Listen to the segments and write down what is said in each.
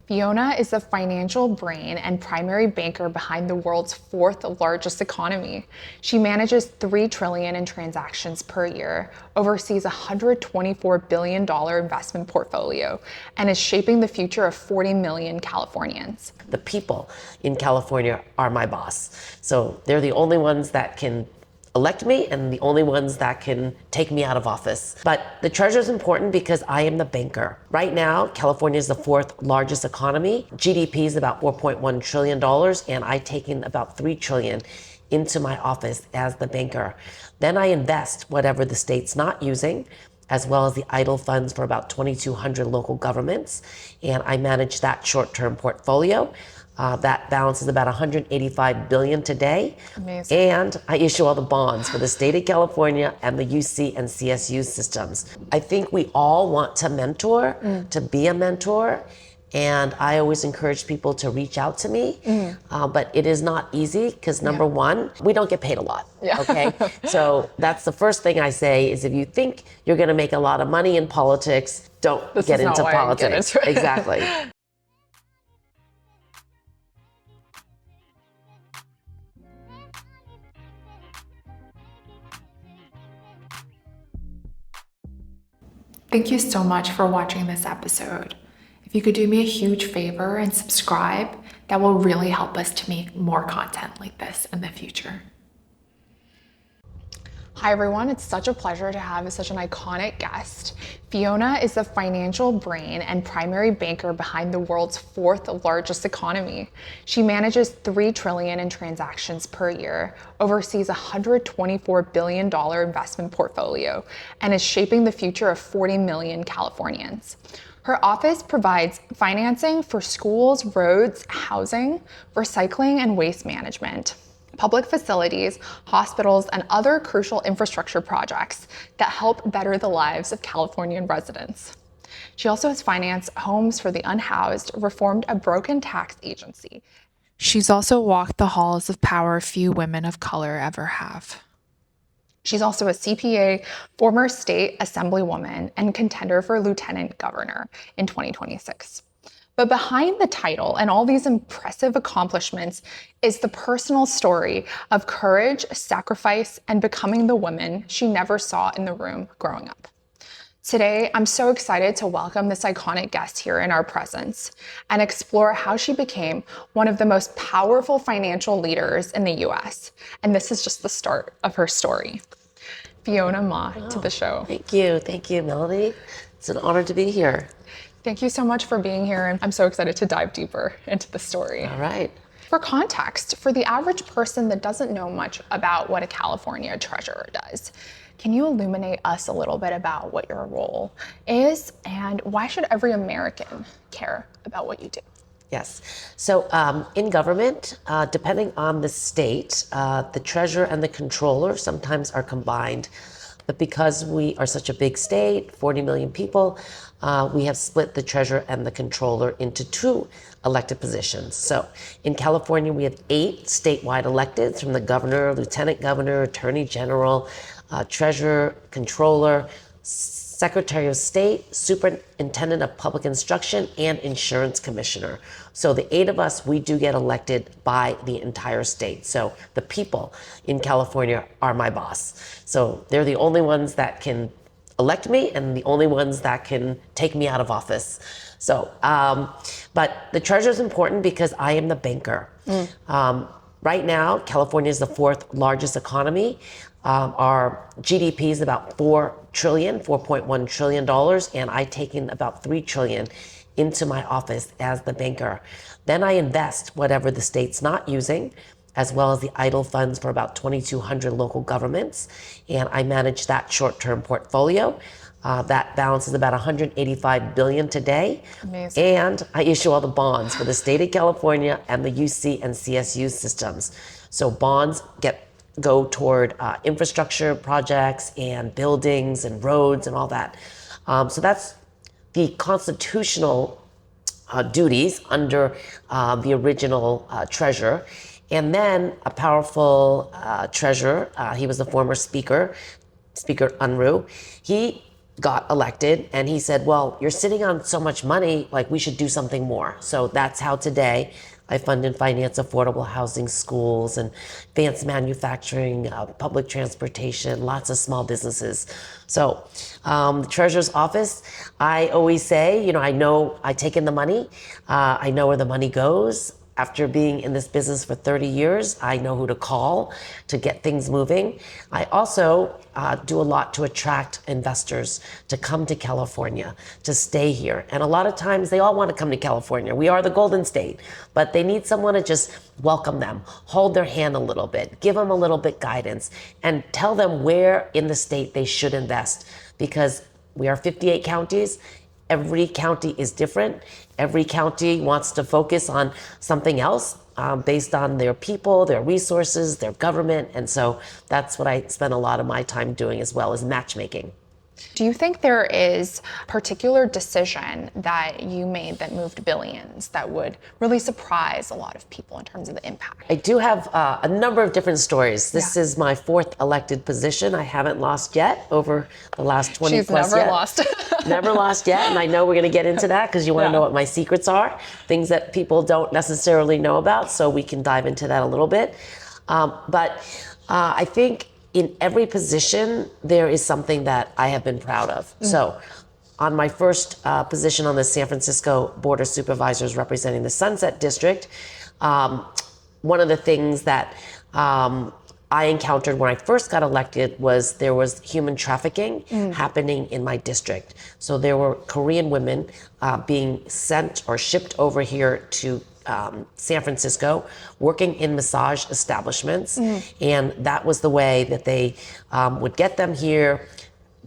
Fiona is the financial brain and primary banker behind the world's fourth largest economy. She manages $3 trillion in transactions per year, oversees a $124 billion investment portfolio, and is shaping the future of 40 million Californians. The people in California are my boss. So they're the only ones that can elect me and the only ones that can take me out of office. But the treasurer is important because I am the banker. Right now, California is the fourth largest economy. GDP is about $4.1 trillion, and I take in about $3 trillion into my office as the banker. Then I invest whatever the state's not using, as well as the idle funds for about 2,200 local governments. And I manage that short-term portfolio. That balance is about $185 billion today. Amazing. And I issue all the bonds for the state of California and the UC and CSU systems. I think we all want to mentor, to be a mentor. And I always encourage people to reach out to me. But it is not easy because number one, we don't get paid a lot. Okay. So that's the first thing I say is if you think you're going to make a lot of money in politics, don't get into politics. Exactly. Thank you so much for watching this episode. If you could do me a huge favor and subscribe, that will really help us to make more content like this in the future. Hi everyone, it's such a pleasure to have such an iconic guest. Fiona is the financial brain and primary banker behind the world's fourth largest economy. She manages $3 trillion in transactions per year, oversees a $124 billion investment portfolio, and is shaping the future of 40 million Californians. Her office provides financing for schools, roads, housing, recycling, and waste management, public facilities, hospitals, and other crucial infrastructure projects that help better the lives of Californian residents. She also has financed homes for the unhoused, reformed a broken tax agency. She's also walked the halls of power few women of color ever have. She's also a CPA, former state assemblywoman, and contender for lieutenant governor in 2026. But behind the title and all these impressive accomplishments is the personal story of courage, sacrifice, and becoming the woman she never saw in the room growing up. Today, I'm so excited to welcome this iconic guest here in our presence and explore how she became one of the most powerful financial leaders in the US. And this is just the start of her story. Fiona Ma to the show. Thank you, Melody. It's an honor to be here. Thank you so much for being here, and I'm so excited to dive deeper into the story. All right. For context, for the average person that doesn't know much about what a California treasurer does, can you illuminate us a little bit about what your role is and why should every American care about what you do? Yes. So in government, depending on the state, the treasurer and the controller sometimes are combined. But because we are such a big state, 40 million people, we have split the treasurer and the controller into two elected positions. So in California, we have 8 statewide electeds from the governor, lieutenant governor, attorney general, treasurer, controller, secretary of state, superintendent of public instruction, and insurance commissioner. So the 8 of us, we do get elected by the entire state. So the people in California are my boss. So they're the only ones that can elect me and the only ones that can take me out of office. So, but the treasurer is important because I am the banker. Right now, California is the fourth largest economy. Our GDP is about $4.1 trillion, and I take in about $3 trillion into my office as the banker. Then I invest whatever the state's not using, as well as the idle funds for about 2,200 local governments, and I manage that short-term portfolio. That balance is about $185 billion today. Amazing. And I issue all the bonds for the state of California and the UC and CSU systems. So bonds go toward infrastructure projects and buildings and roads and all that. So that's the constitutional duties under the original treasurer. And then a powerful treasurer, he was the former speaker, Speaker Unruh. He got elected, and he said, well, you're sitting on so much money, like we should do something more. So that's how today I fund and finance affordable housing, schools, and advanced manufacturing, public transportation, lots of small businesses. So the treasurer's office, I always say, I take in the money, I know where the money goes. After being in this business for 30 years, I know who to call to get things moving. I also do a lot to attract investors to come to California, to stay here. And a lot of times they all want to come to California. We are the Golden State, but they need someone to just welcome them, hold their hand a little bit, give them a little bit guidance, and tell them where in the state they should invest. Because we are 58 counties. Every county is different. Every county wants to focus on something else based on their people, their resources, their government. And so that's what I spend a lot of my time doing, as well as matchmaking. Do you think there is a particular decision that you made that moved billions that would really surprise a lot of people in terms of the impact? I do have a number of different stories. This is my 4th elected position. I haven't lost yet over the last 20 She's plus never yet. lost. Never lost yet. And I know we're going to get into that because you want to know what my secrets are, things that people don't necessarily know about. So we can dive into that a little bit. But I think in every position, there is something that I have been proud of. So on my first position on the San Francisco Board of Supervisors representing the Sunset District, one of the things that I encountered when I first got elected was there was human trafficking happening in my district. So there were Korean women being sent or shipped over here to San Francisco, working in massage establishments. And that was the way that they would get them here,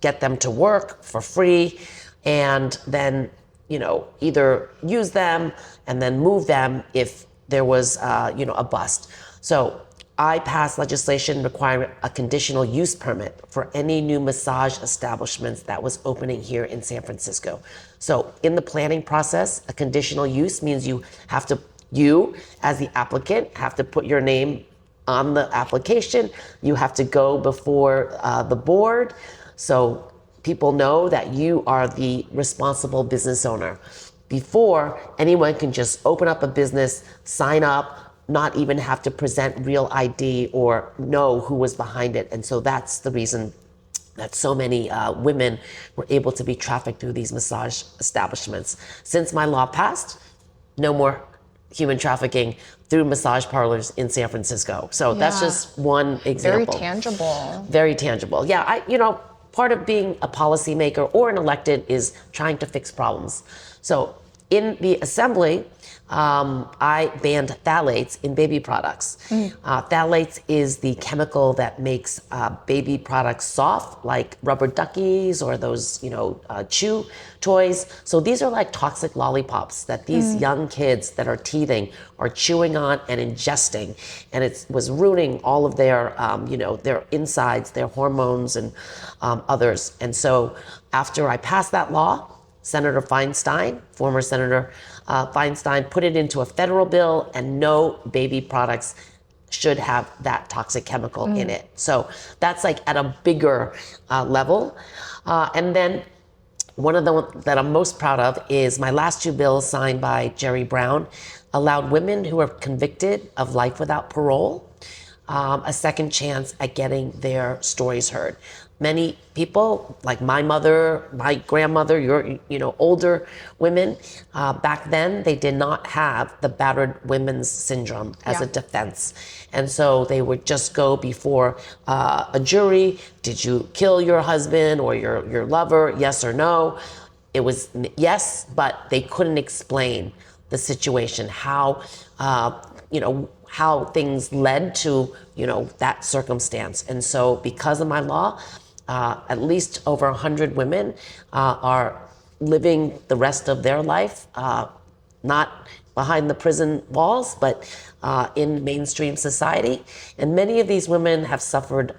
get them to work for free, and then, either use them and then move them if there was, a bust. So I passed legislation requiring a conditional use permit for any new massage establishments that was opening here in San Francisco. So in the planning process, a conditional use means you as the applicant have to put your name on the application. You have to go before the board so people know that you are the responsible business owner. Before, anyone can just open up a business, sign up, not even have to present real ID or know who was behind it. And so that's the reason that so many women were able to be trafficked through these massage establishments. Since my law passed, no more human trafficking through massage parlors in San Francisco. So that's just one example. Very tangible. Very tangible. Yeah, part of being a policymaker or an elected is trying to fix problems. So in the assembly, I banned phthalates in baby products. Phthalates is the chemical that makes baby products soft, like rubber duckies or those, chew toys. So these are like toxic lollipops that these young kids that are teething are chewing on and ingesting. And it was ruining all of their, their insides, their hormones and others. And so after I passed that law, Senator Feinstein, former Senator Feinstein, put it into a federal bill, and no baby products should have that toxic chemical in it. So that's like at a bigger level. And then one of the that I'm most proud of is my last 2 bills signed by Jerry Brown allowed women who are convicted of life without parole a second chance at getting their stories heard. Many people, like my mother, my grandmother, older women, back then, they did not have the battered women's syndrome as a defense. And so they would just go before a jury. Did you kill your husband or your lover? Yes or no? It was yes, but they couldn't explain the situation, how things led to, that circumstance. And so because of my law, at least over 100 women are living the rest of their life, not behind the prison walls, but in mainstream society. And many of these women have suffered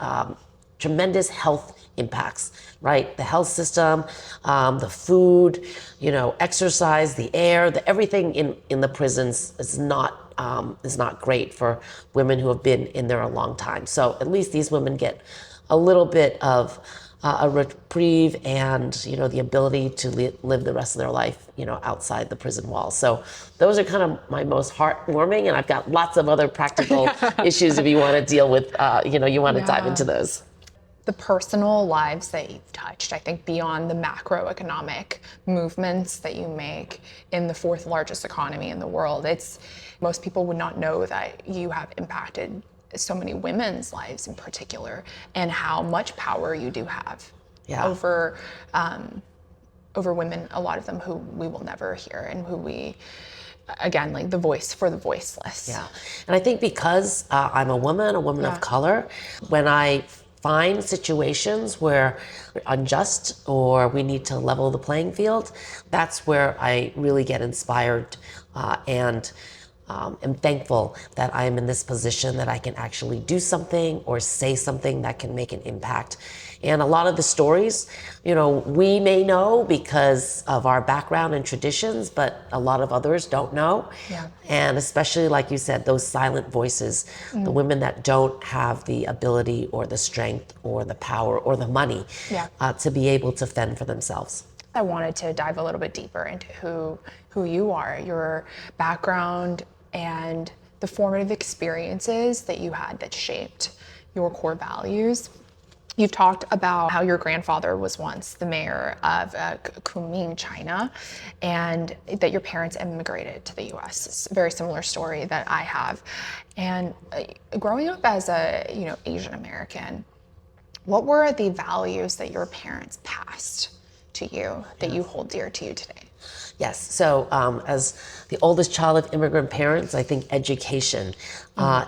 tremendous health impacts, right? The health system, the food, exercise, the air, everything in the prisons is not great for women who have been in there a long time. So at least these women get a little bit of a reprieve and, the ability to live the rest of their life, outside the prison walls. So those are kind of my most heartwarming, and I've got lots of other practical issues if you want to deal with, you want to dive into those. The personal lives that you've touched, I think beyond the macroeconomic movements that you make in the fourth largest economy in the world, most people would not know that you have impacted so many women's lives in particular, and how much power you do have over women, a lot of them who we will never hear, and who we, again, like the voice for the voiceless. Yeah, and I think because I'm a woman of color, when I find situations where we're unjust or we need to level the playing field, that's where I really get inspired and am thankful that I am in this position, that I can actually do something or say something that can make an impact. And a lot of the stories, we may know because of our background and traditions, but a lot of others don't know. Yeah. And especially, like you said, those silent voices, the women that don't have the ability or the strength or the power or the money to be able to fend for themselves. I wanted to dive a little bit deeper into who you are, your background, and the formative experiences that you had that shaped your core values. You've talked about how your grandfather was once the mayor of Kunming, China, and that your parents immigrated to the US. It's a very similar story that I have. And growing up as a Asian American, what were the values that your parents passed to you that you hold dear to you today? Yes. So as the oldest child of immigrant parents, I think education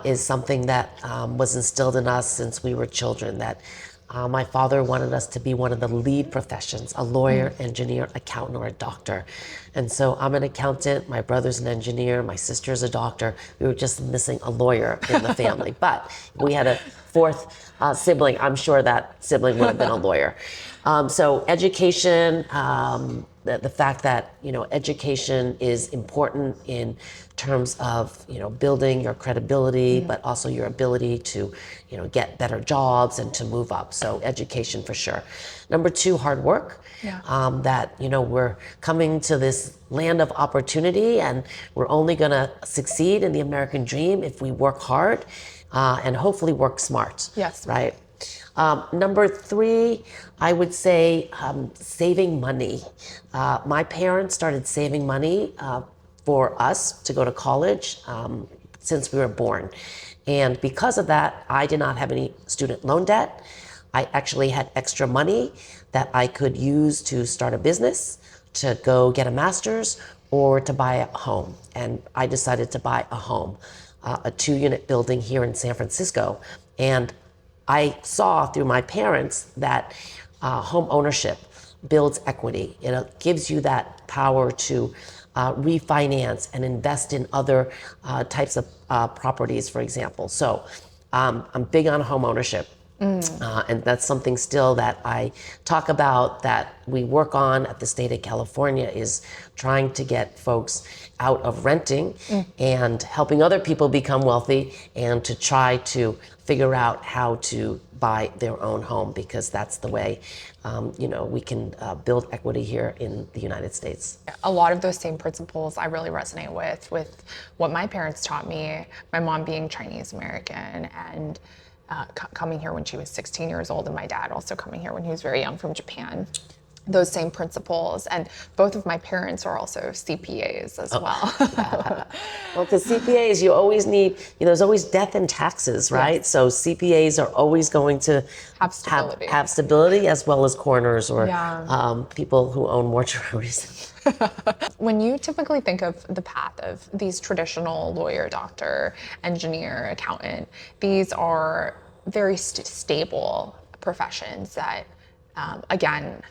is something that was instilled in us since we were children, that my father wanted us to be one of the lead professions, a lawyer, engineer, accountant, or a doctor. And so I'm an accountant, my brother's an engineer, my sister's a doctor. We were just missing a lawyer in the family. But we had a fourth sibling. I'm sure that sibling would have been a lawyer. So education, the fact that, education is important in terms of, building your credibility, but also your ability to, get better jobs and to move up. So education for sure. Number two, hard work. That, we're coming to this land of opportunity, and we're only going to succeed in the American dream if we work hard and hopefully work smart. Yes. Right. Number three, I would say saving money. My parents started saving money for us to go to college since we were born. And because of that, I did not have any student loan debt. I actually had extra money that I could use to start a business, to go get a master's, or to buy a home. And I decided to buy a home, a 2-unit building here in San Francisco. And I saw through my parents that home ownership builds equity. It gives you that power to refinance and invest in other types of properties, for example. So I'm big on home ownership. And that's something still that I talk about, that we work on at the state of California, is trying to get folks out of renting and helping other people become wealthy, and to try to figure out how to buy their own home, because that's the way we can build equity here in the United States. A lot of those same principles I really resonate with what my parents taught me, my mom being Chinese American and coming here when she was 16 years old, and my dad also coming here when he was very young from Japan. Those same principles, and both of my parents are also CPAs as well. Well, because CPAs, you always need, there's always death and taxes, right? Yes. So CPAs are always going to have stability, as well as coroners or people who own mortuaries. When you typically think of the path of these traditional lawyer, doctor, engineer, accountant, these are very stable professions that, again,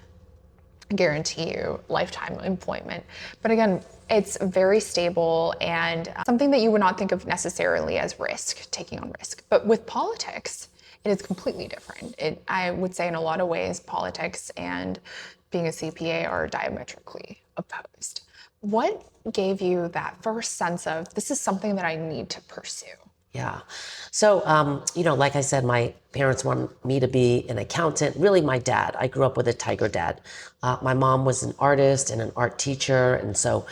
guarantee you lifetime employment. But again, it's very stable and something that you would not think of necessarily as taking on risk. But with politics, it is completely different. I would say in a lot of ways, politics and being a CPA are diametrically opposed. What gave you that first sense of, this is something that I need to pursue? Yeah. So, like I said, my parents wanted me to be an accountant. Really, my dad. I grew up with a tiger dad. My mom was an artist and an art teacher, and so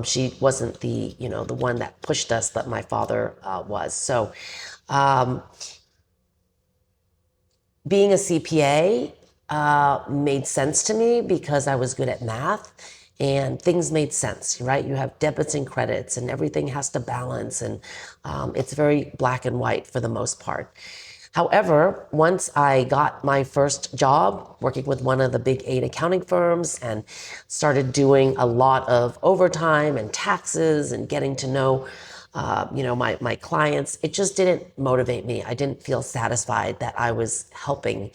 she wasn't the one that pushed us, but my father was. So, um, being a CPA made sense to me because I was good at math and things made sense, right? You have debits and credits and everything has to balance, and it's very black and white for the most part. However, once I got my first job working with one of the big 8 accounting firms and started doing a lot of overtime and taxes and getting to know my clients, it just didn't motivate me. I didn't feel satisfied that I was helping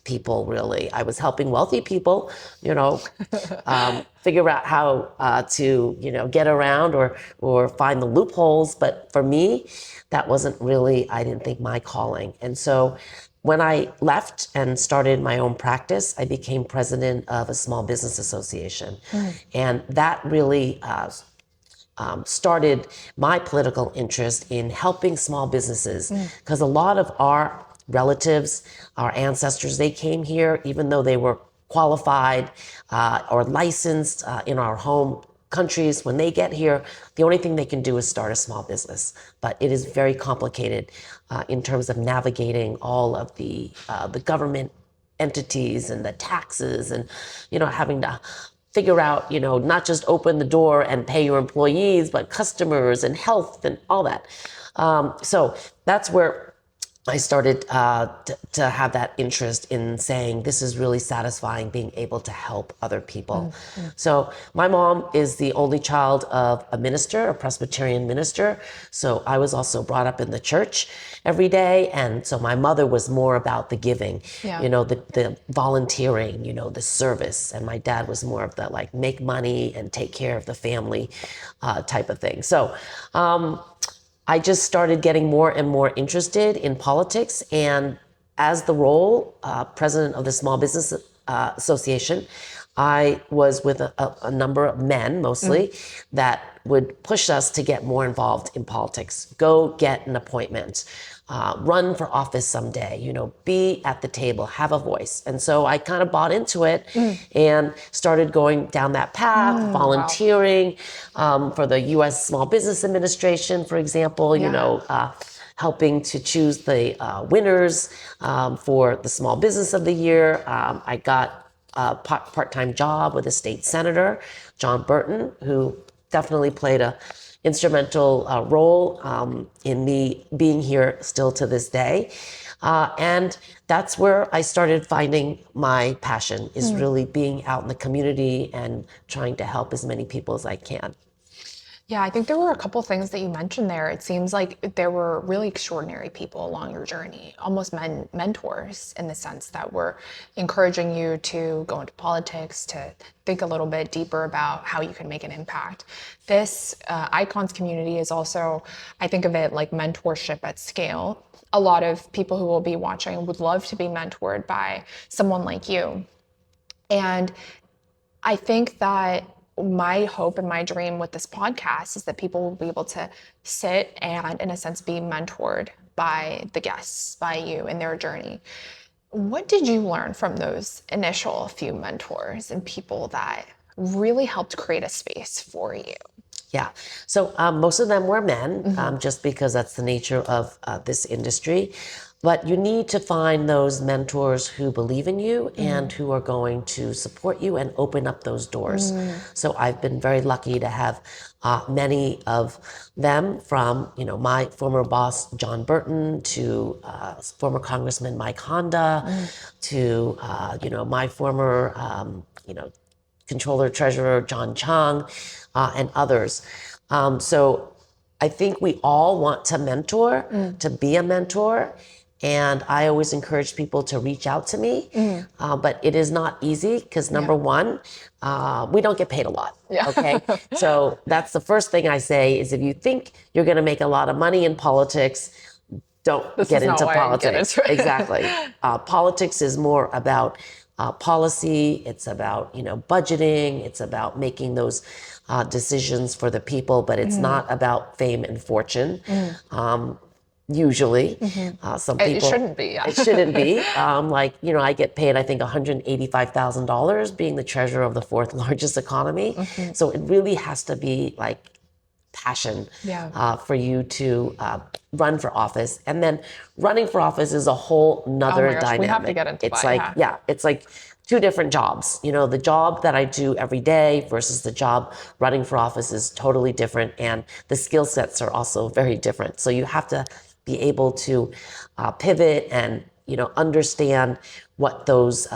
people, really. I was helping wealthy people, figure out how to get around or find the loopholes. But for me, that wasn't really, I didn't think, my calling. And so when I left and started my own practice, I became president of a small business association. And that really started my political interest in helping small businesses, because a lot of our relatives, our ancestors, they came here even though they were qualified or licensed in our home countries. When they get here, the only thing they can do is start a small business. But it is very complicated in terms of navigating all of the government entities and the taxes and having to figure out, not just open the door and pay your employees, but customers and health and all that. So that's where I started to have that interest in saying, this is really satisfying, being able to help other people. So my mom is the only child of a minister, a Presbyterian minister. So I was also brought up in the church every day. And so my mother was more about the giving, the volunteering, the service. And my dad was more of the make money and take care of the family type of thing. So I just started getting more and more interested in politics. And as the role president of the Small Business Association, I was with a number of men mostly that would push us to get more involved in politics. Go get an appointment, run for office someday, be at the table, have a voice. And so I kind of bought into it and started going down that path, volunteering for the U.S. Small Business Administration, for example, helping to choose the winners for the Small Business of the Year. I got a part-time job with a state senator, John Burton, who definitely played a instrumental role in me being here still to this day. And that's where I started finding my passion, is really being out in the community and trying to help as many people as I can. Yeah, I think there were a couple things that you mentioned there. It seems like there were really extraordinary people along your journey, almost mentors, in the sense that were encouraging you to go into politics, to think a little bit deeper about how you can make an impact. This Icons community is also, I think of it like mentorship at scale. A lot of people who will be watching would love to be mentored by someone like you. And I think that my hope and my dream with this podcast is that people will be able to sit and, in a sense, be mentored by the guests, by you in their journey. What did you learn from those initial few mentors and people that really helped create a space for you? Yeah. So most of them were men, just because that's the nature of this industry. But you need to find those mentors who believe in you and who are going to support you and open up those doors. So I've been very lucky to have many of them, from my former boss John Burton to former Congressman Mike Honda to my former Controller Treasurer John Chang and others. So I think we all want to mentor, to be a mentor. And I always encourage people to reach out to me, but it is not easy because number one, we don't get paid a lot. Okay, so that's the first thing I say is, if you think you're going to make a lot of money in politics, don't get into politics. Exactly. Politics is more about policy. It's about budgeting. It's about making those decisions for the people, but it's not about fame and fortune. usually. Some It people, shouldn't be, yeah. it shouldn't be. Like, I get paid, I think, $185,000 being the treasurer of the fourth largest economy. So it really has to be like passion Yeah. for you to run for office. And then running for office is a whole nother Oh my gosh, dynamic. we have to get into it's that, like, yeah. it's like two different jobs. The job that I do every day versus the job running for office is totally different. And the skill sets are also very different. So you have to be able to pivot and, understand what those,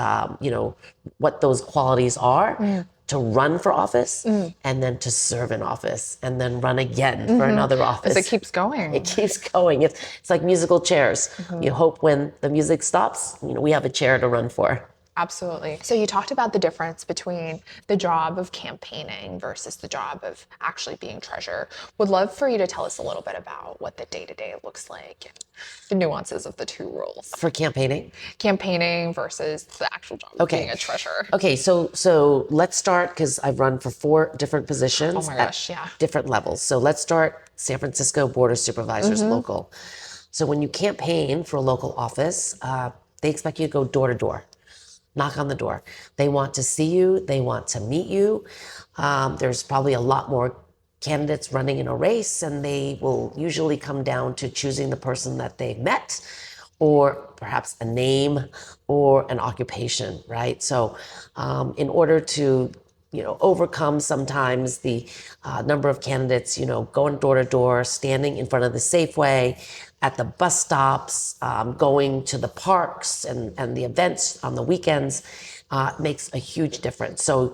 what those qualities are to run for office and then to serve in office and then run again for another office. As it keeps going. It keeps going. It's like musical chairs. You hope when the music stops, we have a chair to run for. Absolutely. So you talked about the difference between the job of campaigning versus the job of actually being treasurer. Would love for you to tell us a little bit about what the day-to-day looks like and the nuances of the two roles. For campaigning? Campaigning versus the actual job of being a treasurer. Okay, so let's start, because I've run for 4 different positions gosh, yeah. different levels. So let's start San Francisco Board of Supervisors local. So when you campaign for a local office, they expect you to go door to door. Knock on the door. They want to see you. They want to meet you. There's probably a lot more candidates running in a race, and they will usually come down to choosing the person that they've met, or perhaps a name or an occupation, right? So in order to overcome sometimes the number of candidates, going door to door, standing in front of the Safeway, at the bus stops, going to the parks and the events on the weekends, makes a huge difference. So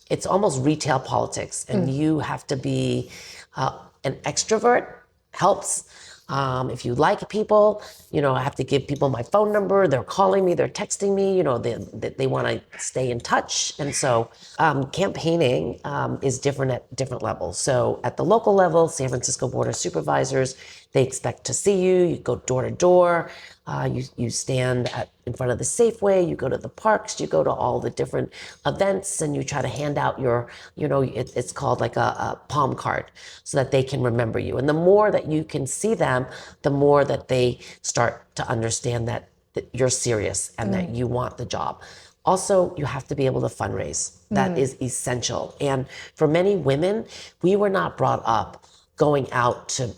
it's almost retail politics, and you have to be an extrovert, helps. If you like people, I have to give people my phone number. They're calling me, they're texting me, they want to stay in touch. And so campaigning is different at different levels. So at the local level, San Francisco Board of Supervisors, they expect to see you. You go door to door. You stand in front of the Safeway, you go to the parks, you go to all the different events, and you try to hand out your, it's called like a palm card, so that they can remember you. And the more that you can see them, the more that they start to understand that you're serious and that you want the job. Also, you have to be able to fundraise. That is essential. And for many women, we were not brought up going out to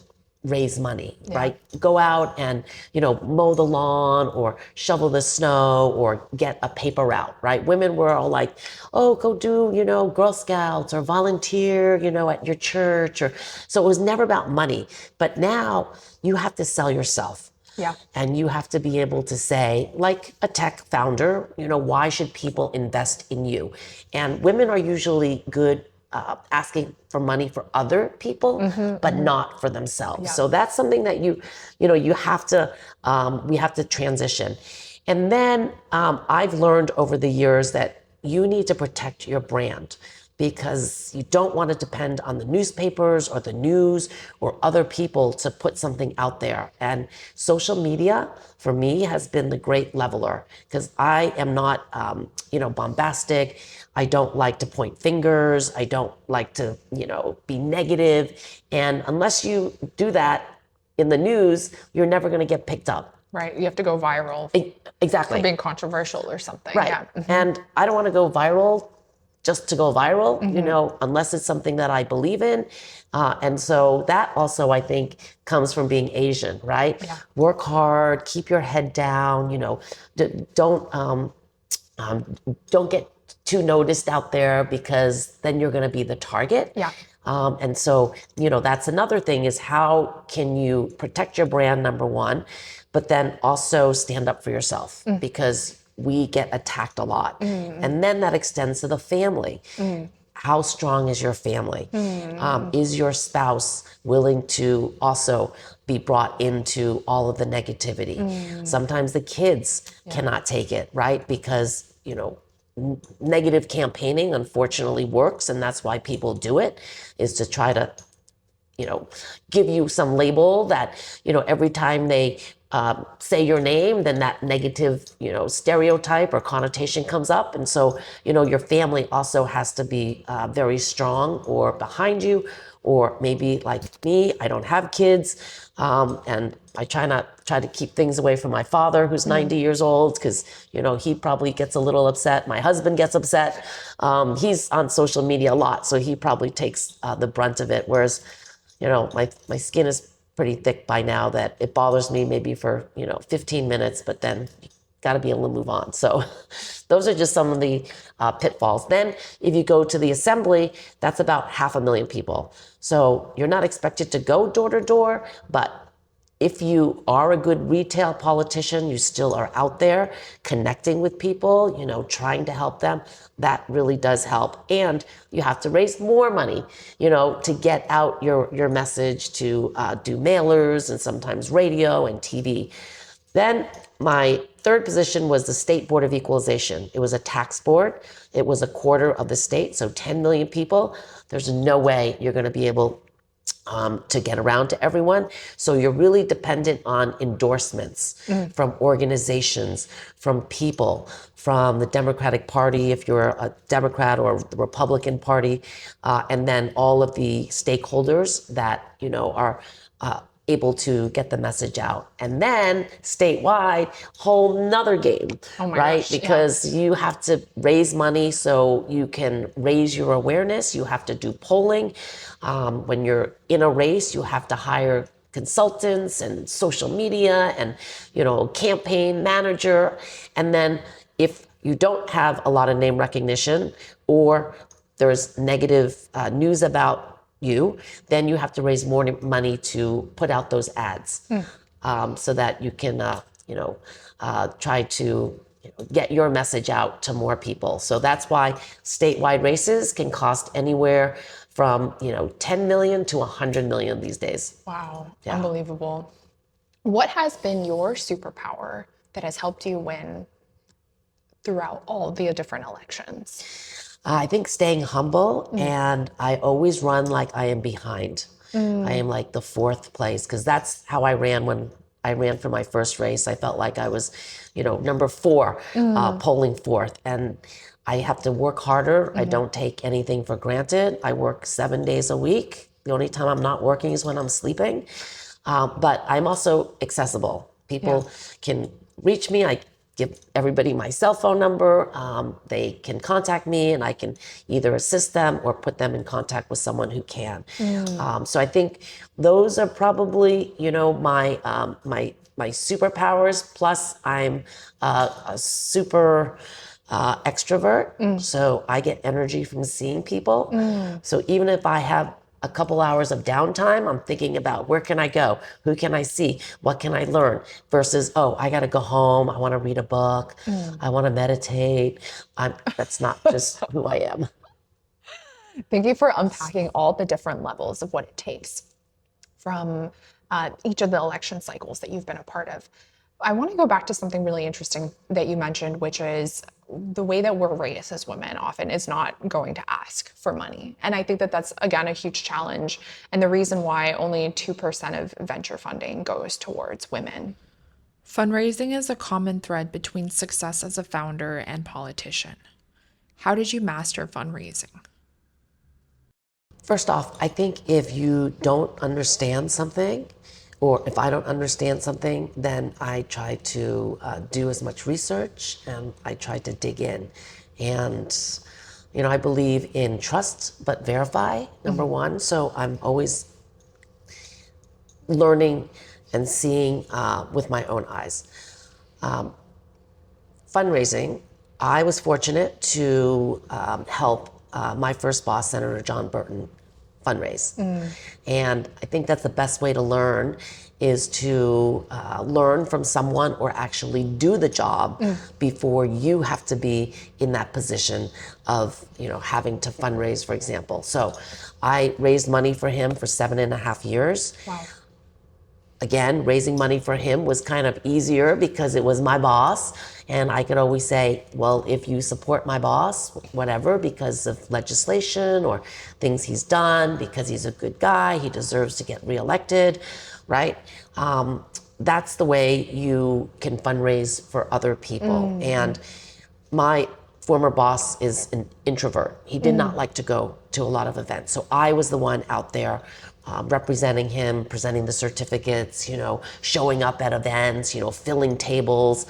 raise money, right? Go out and, mow the lawn or shovel the snow or get a paper route, right? Women were all like, oh, go do, Girl Scouts or volunteer, at your church. So it was never about money. But now you have to sell yourself. Yeah. And you have to be able to say, like a tech founder, why should people invest in you? And women are usually good asking for money for other people, but not for themselves. Yeah. So that's something that you have to, we have to transition. And then I've learned over the years that you need to protect your brand, because you don't want to depend on the newspapers or the news or other people to put something out there. And social media, for me, has been the great leveler, because I am not, bombastic. I don't like to point fingers. I don't like to, be negative. And unless you do that in the news, you're never going to get picked up. Right. You have to go viral Exactly. for being controversial or something. Right. Yeah. And I don't want to go viral just to go viral, unless it's something that I believe in. And so that also, I think, comes from being Asian, right? Yeah. Work hard, keep your head down, don't get too noticed out there, because then you're going to be the target. Yeah. And so, that's another thing, is how can you protect your brand, number one, but then also stand up for yourself, because we get attacked a lot. And then that extends to the family. How strong is your family? Is your spouse willing to also be brought into all of the negativity? Sometimes the kids cannot take it, right? Because, negative campaigning unfortunately works, and that's why people do it, is to try to, give you some label that, every time they say your name, then that negative, stereotype or connotation comes up. And so, your family also has to be very strong or behind you, or maybe like me, I don't have kids. And I try to keep things away from my father, who's 90 years old, because, he probably gets a little upset. My husband gets upset. He's on social media a lot, so he probably takes the brunt of it. Whereas, my skin is pretty thick by now that it bothers me maybe for 15 minutes, but then you got to be able to move on. So those are just some of the pitfalls. Then if you go to the assembly, that's about 500,000 people. So you're not expected to go door to door, but if you are a good retail politician, you still are out there connecting with people, trying to help them. That really does help. And you have to raise more money, to get out your message, to do mailers and sometimes radio and TV. Then my third position was the State Board of Equalization. It was a tax board. It was a quarter of the state, so 10 million people. There's no way you're going to be able to get around to everyone. So you're really dependent on endorsements from organizations, from people, from the Democratic Party, if you're a Democrat, or the Republican Party, and then all of the stakeholders that, are able to get the message out. And then statewide, whole nother game, right? Gosh, because you have to raise money so you can raise your awareness. You have to do polling. When you're in a race, you have to hire consultants and social media and, campaign manager. And then if you don't have a lot of name recognition, or there's negative news about you, then you have to raise more money to put out those ads, so that you can, try to get your message out to more people. So that's why statewide races can cost anywhere from 10 million to 100 million these days. Wow, Yeah. unbelievable. What has been your superpower that has helped you win throughout all the different elections? I think staying humble, and I always run like I am behind. I am like the fourth place, because that's how I ran when I ran for my first race. I felt like I was, number 4, polling fourth. And I have to work harder. I don't take anything for granted. I work 7 days a week. The only time I'm not working is when I'm sleeping. But I'm also accessible. People can reach me. I give everybody my cell phone number. They can contact me, and I can either assist them or put them in contact with someone who can. So I think those are probably, my superpowers. Plus, I'm a super extrovert, so I get energy from seeing people. So even if I have a couple hours of downtime, I'm thinking about where can I go? Who can I see? What can I learn? Versus, I got to go home. I want to read a book. I want to meditate. That's not just who I am. Thank you for unpacking all the different levels of what it takes from each of the election cycles that you've been a part of. I want to go back to something really interesting that you mentioned, which is the way that we're raised as women often is not going to ask for money. And I think that that's, again, a huge challenge, and the reason why only 2% of venture funding goes towards women. Fundraising is a common thread between success as a founder and politician. How did you master fundraising? First off, I think if you don't understand something, or if I don't understand something, then I try to do as much research, and I try to dig in. And, I believe in trust, but verify, number one. So I'm always learning and seeing with my own eyes. Fundraising, I was fortunate to help my first boss, Senator John Burton, fundraise. And I think that's the best way to learn, is to learn from someone or actually do the job before you have to be in that position of, having to fundraise, for example. So I raised money for him for 7.5 years. Wow. Again, raising money for him was kind of easier because it was my boss. And I could always say, well, if you support my boss, whatever, because of legislation or things he's done, because he's a good guy, he deserves to get reelected, right? that's the way you can fundraise for other people. And my former boss is an introvert. He did not like to go to a lot of events. So I was the one out there representing him, presenting the certificates, showing up at events, filling tables.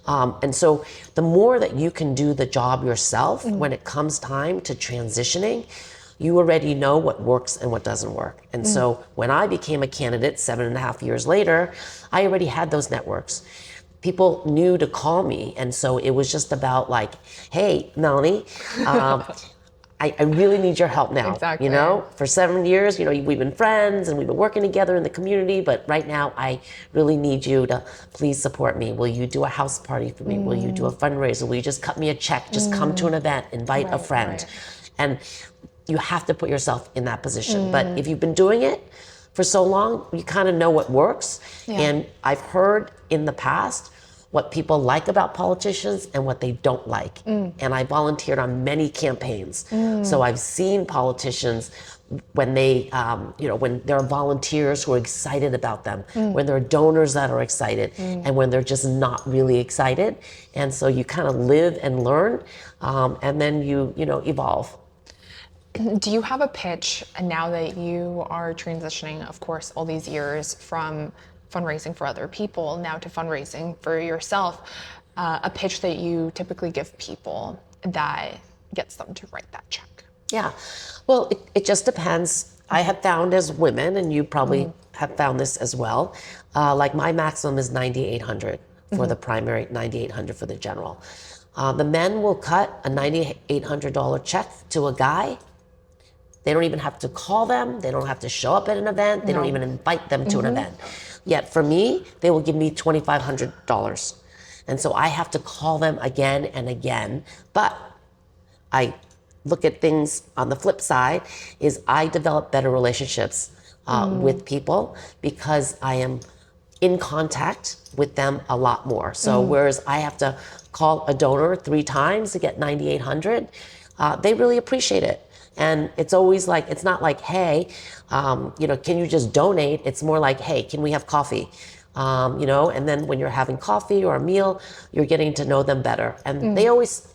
And so the more that you can do the job yourself, when it comes time to transitioning, you already know what works and what doesn't work. And so when I became a candidate 7.5 years later, I already had those networks. People knew to call me. And so it was just about like, hey, Melanie, I really need your help now. Exactly. For 7 years, we've been friends and we've been working together in the community, but right now I really need you to please support me. Will you do a house party for me? Will you do a fundraiser? Will you just cut me a check? Just come to an event, invite a friend. Right. And you have to put yourself in that position. But if you've been doing it for so long, you kind of know what works. Yeah. And I've heard in the past what people like about politicians and what they don't like. And I volunteered on many campaigns. So I've seen politicians when they, when there are volunteers who are excited about them, when there are donors that are excited, and when they're just not really excited. And so you kind of live and learn, and then you evolve. Do you have a pitch, and now that you are transitioning, of course, all these years from fundraising for other people now to fundraising for yourself, a pitch that you typically give people that gets them to write that check? Yeah, well, it just depends. I have found as women, and you probably have found this as well, like my maximum is $9,800 for the primary, $9,800 for the general. The men will cut a $9,800 check to a guy. They don't even have to call them. They don't have to show up at an event. They don't even invite them to an event. Yet for me, they will give me $2,500. And so I have to call them again and again. But I look at things on the flip side is I develop better relationships with people because I am in contact with them a lot more. So whereas I have to call a donor 3 times to get $9,800, they really appreciate it. And it's always like, it's not like, hey, can you just donate? It's more like, hey, can we have coffee? And then when you're having coffee or a meal, you're getting to know them better. And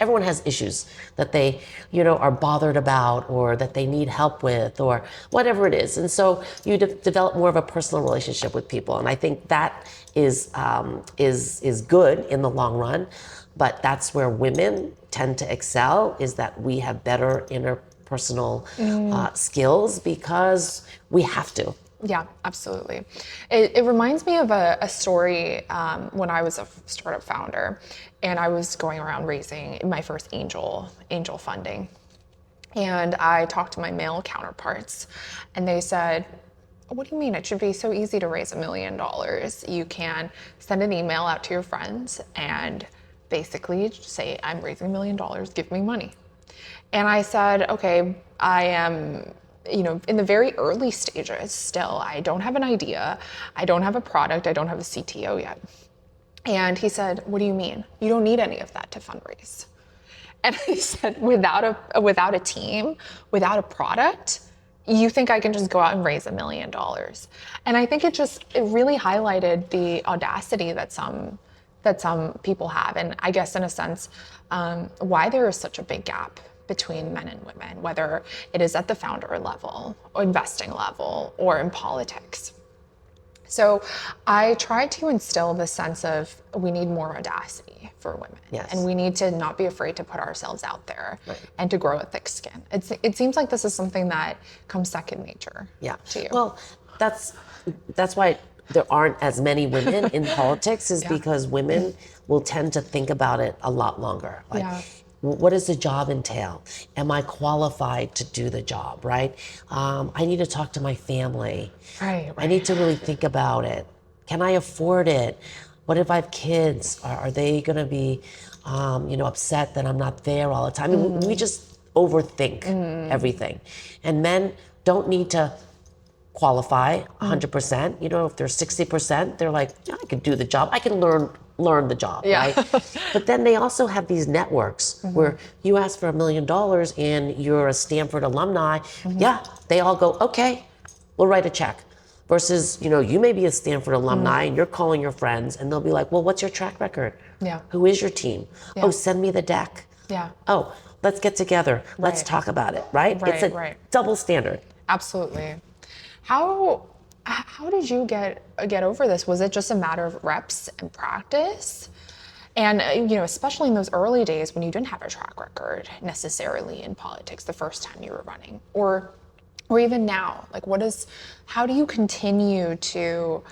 everyone has issues that they, are bothered about or that they need help with or whatever it is. And so you develop more of a personal relationship with people. And I think that is good in the long run. But that's where women tend to excel, is that we have better interpersonal skills because we have to. Yeah, absolutely. It reminds me of a story when I was a startup founder and I was going around raising my first angel funding. And I talked to my male counterparts and they said, what do you mean? It should be so easy to raise $1 million. You can send an email out to your friends and basically say, I'm raising $1 million, give me money. And I said, okay, I am, in the very early stages still. I don't have an idea. I don't have a product. I don't have a CTO yet. And he said, what do you mean? You don't need any of that to fundraise. And I said, without a team, without a product, you think I can just go out and raise $1 million? And I think it really highlighted the audacity that some people have. And I guess in a sense, why there is such a big gap between men and women, whether it is at the founder level or investing level or in politics. So I try to instill this sense of we need more audacity for women. Yes. And we need to not be afraid to put ourselves out there and to grow a thick skin. It seems like this is something that comes second nature to you. Well, that's why there aren't as many women in politics is because women will tend to think about it a lot longer. What does the job entail? Am I qualified to do the job, right? I need to talk to my family. Right. I need to really think about it. Can I afford it? What if I have kids? Are they gonna be, upset that I'm not there all the time? I mean, we just overthink everything. And men don't need to qualify 100%. If they're 60%, they're like, I can do the job. I can learn the job, right? But then they also have these networks where you ask for $1 million and you're a Stanford alumni. Yeah, they all go, okay, we'll write a check. versus, you may be a Stanford alumni and you're calling your friends and they'll be like, well, what's your track record? Yeah. Who is your team? Yeah. Oh, send me the deck. Yeah. Oh, let's get together. Let's Right. talk about it, right? It's a Right. double standard. Absolutely. How did you get over this? Was it just a matter of reps and practice? And especially in those early days when you didn't have a track record necessarily in politics the first time you were running, or even now, like how do you continue to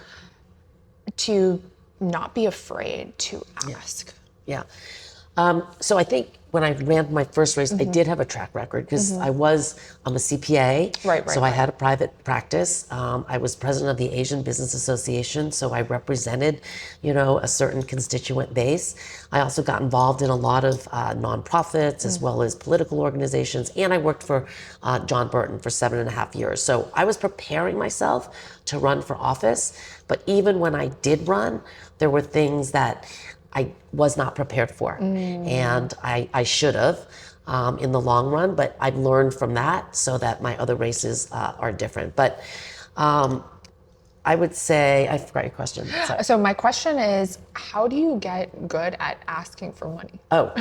not be afraid to ask? Yeah. So I think when I ran my first race, I did have a track record because I'm a CPA. Right. So I had a private practice. I was president of the Asian Business Association. So I represented, a certain constituent base. I also got involved in a lot of nonprofits as well as political organizations. And I worked for John Burton for 7.5 years. So I was preparing myself to run for office. But even when I did run, there were things that I was not prepared for. And I should have in the long run, but I've learned from that so that my other races are different. But I would say, I forgot your question. Sorry. So my question is, how do you get good at asking for money? Oh,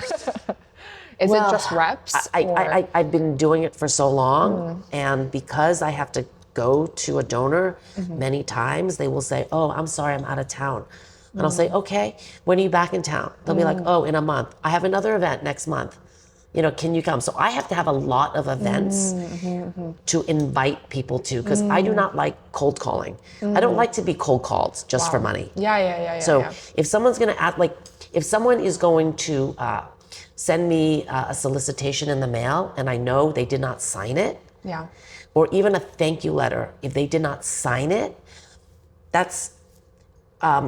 Is it just reps? I've been doing it for so long, and because I have to go to a donor many times, they will say, oh, I'm sorry, I'm out of town. And I'll say, okay, when are you back in town? They'll be like, oh, in a month. I have another event next month. Can you come? So I have to have a lot of events to invite people to, because I do not like cold calling. I don't like to be cold called just for money. Yeah. So if someone's going to act like, if someone is going to send me a solicitation in the mail and I know they did not sign it, or even a thank you letter, if they did not sign it, that's,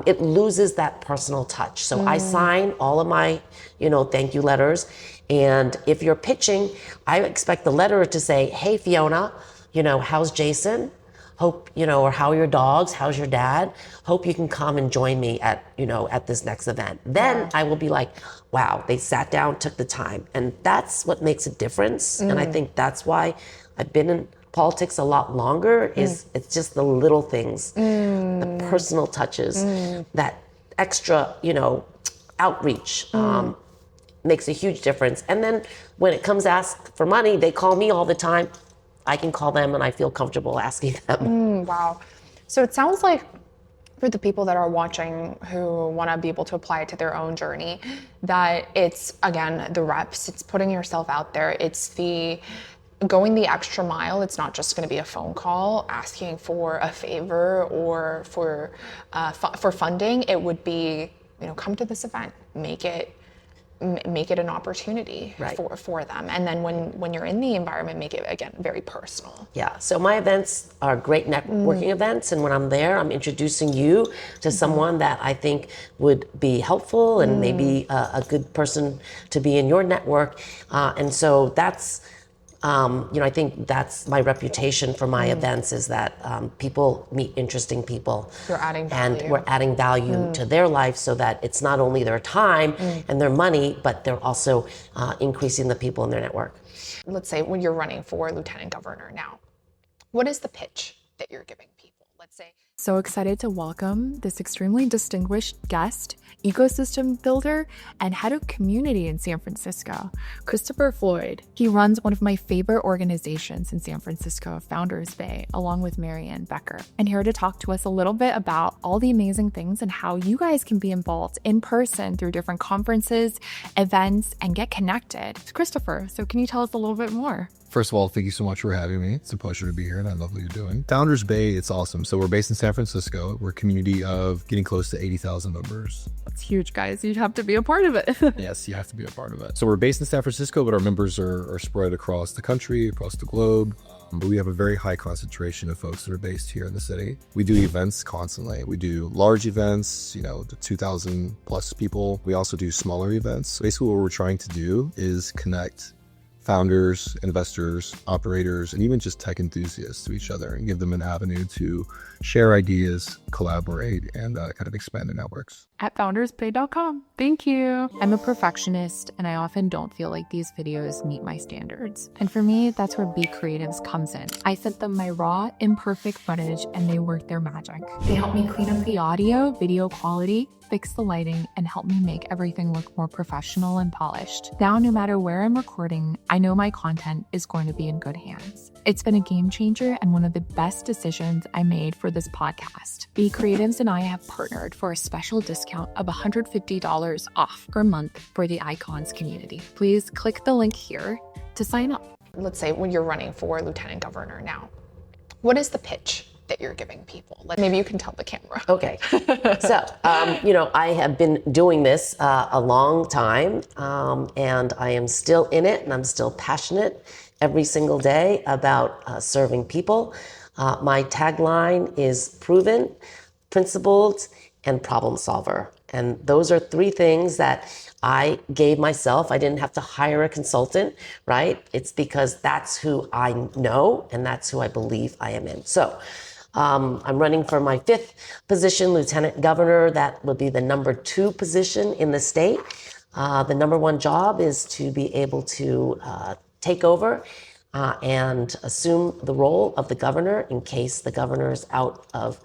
it loses that personal touch. So I sign all of my, thank you letters. And if you're pitching, I expect the letterer to say, hey, Fiona, how's Jason? Hope, or how are your dogs? How's your dad? Hope you can come and join me at, at this next event. Then I will be like, wow, they sat down, took the time. And that's what makes a difference. And I think that's why I've been in politics a lot longer, is it's just the little things, the personal touches, that extra, outreach makes a huge difference. And then when it comes to ask for money, they call me all the time. I can call them and I feel comfortable asking them. Wow. So it sounds like for the people that are watching who want to be able to apply it to their own journey, that it's, again, the reps, it's putting yourself out there. It's the going the extra mile. It's not just going to be a phone call asking for a favor or for funding. It would be, come to this event, make it an opportunity for them. And then when you're in the environment, make it, again, very personal. Yeah, so my events are great networking events. And when I'm there, I'm introducing you to someone that I think would be helpful and maybe a good person to be in your network. And so that's, I think that's my reputation for my events, is that people meet interesting people. You're adding value. And we're adding value to their life, so that it's not only their time and their money, but they're also increasing the people in their network. Let's say when you're running for lieutenant governor now, what is the pitch that you're giving people? Let's say. So excited to welcome this extremely distinguished guest, ecosystem builder, and head of community in San Francisco, Christopher Floyd. He runs one of my favorite organizations in San Francisco, Founders Bay, along with Marianne Becker, and here to talk to us a little bit about all the amazing things and how you guys can be involved in person through different conferences, events, and get connected. It's Christopher, so can you tell us a little bit more? First of all, thank you so much for having me. It's a pleasure to be here, and I love what you're doing. Founders Bay, it's awesome. So we're based in San Francisco. We're a community of getting close to 80,000 members. That's huge, guys. You'd have to be a part of it. Yes, you have to be a part of it. So we're based in San Francisco, but our members are spread across the country, across the globe. But we have a very high concentration of folks that are based here in the city. We do events constantly. We do large events, the 2,000 plus people. We also do smaller events. Basically, what we're trying to do is connect founders, investors, operators, and even just tech enthusiasts to each other and give them an avenue to share ideas, collaborate, and kind of expand their networks. at foundersplay.com. Thank you. I'm a perfectionist and I often don't feel like these videos meet my standards. And for me, that's where Be Creatives comes in. I sent them my raw, imperfect footage and they work their magic. They help me clean up The audio, video quality, fix the lighting, and help me make everything look more professional and polished. Now, no matter where I'm recording, I know my content is going to be in good hands. It's been a game changer and one of the best decisions I made for this podcast. Be Creatives and I have partnered for a special discount of $150 off per month for the Icons community. Please click the link here to sign up. Let's say when you're running for lieutenant governor now, what is the pitch that you're giving people? Like, maybe you can tell the camera. Okay. So, I have been doing this a long time, and I am still in it, and I'm still passionate every single day about serving people. My tagline is proven, principled, and problem solver. And those are three things that I gave myself. I didn't have to hire a consultant, right? It's because that's who I know and that's who I believe I am in. So I'm running for my 5th position, lieutenant governor. That will be the number 2 position in the state. The number 1 job is to be able to take over and assume the role of the governor in case the governor is out of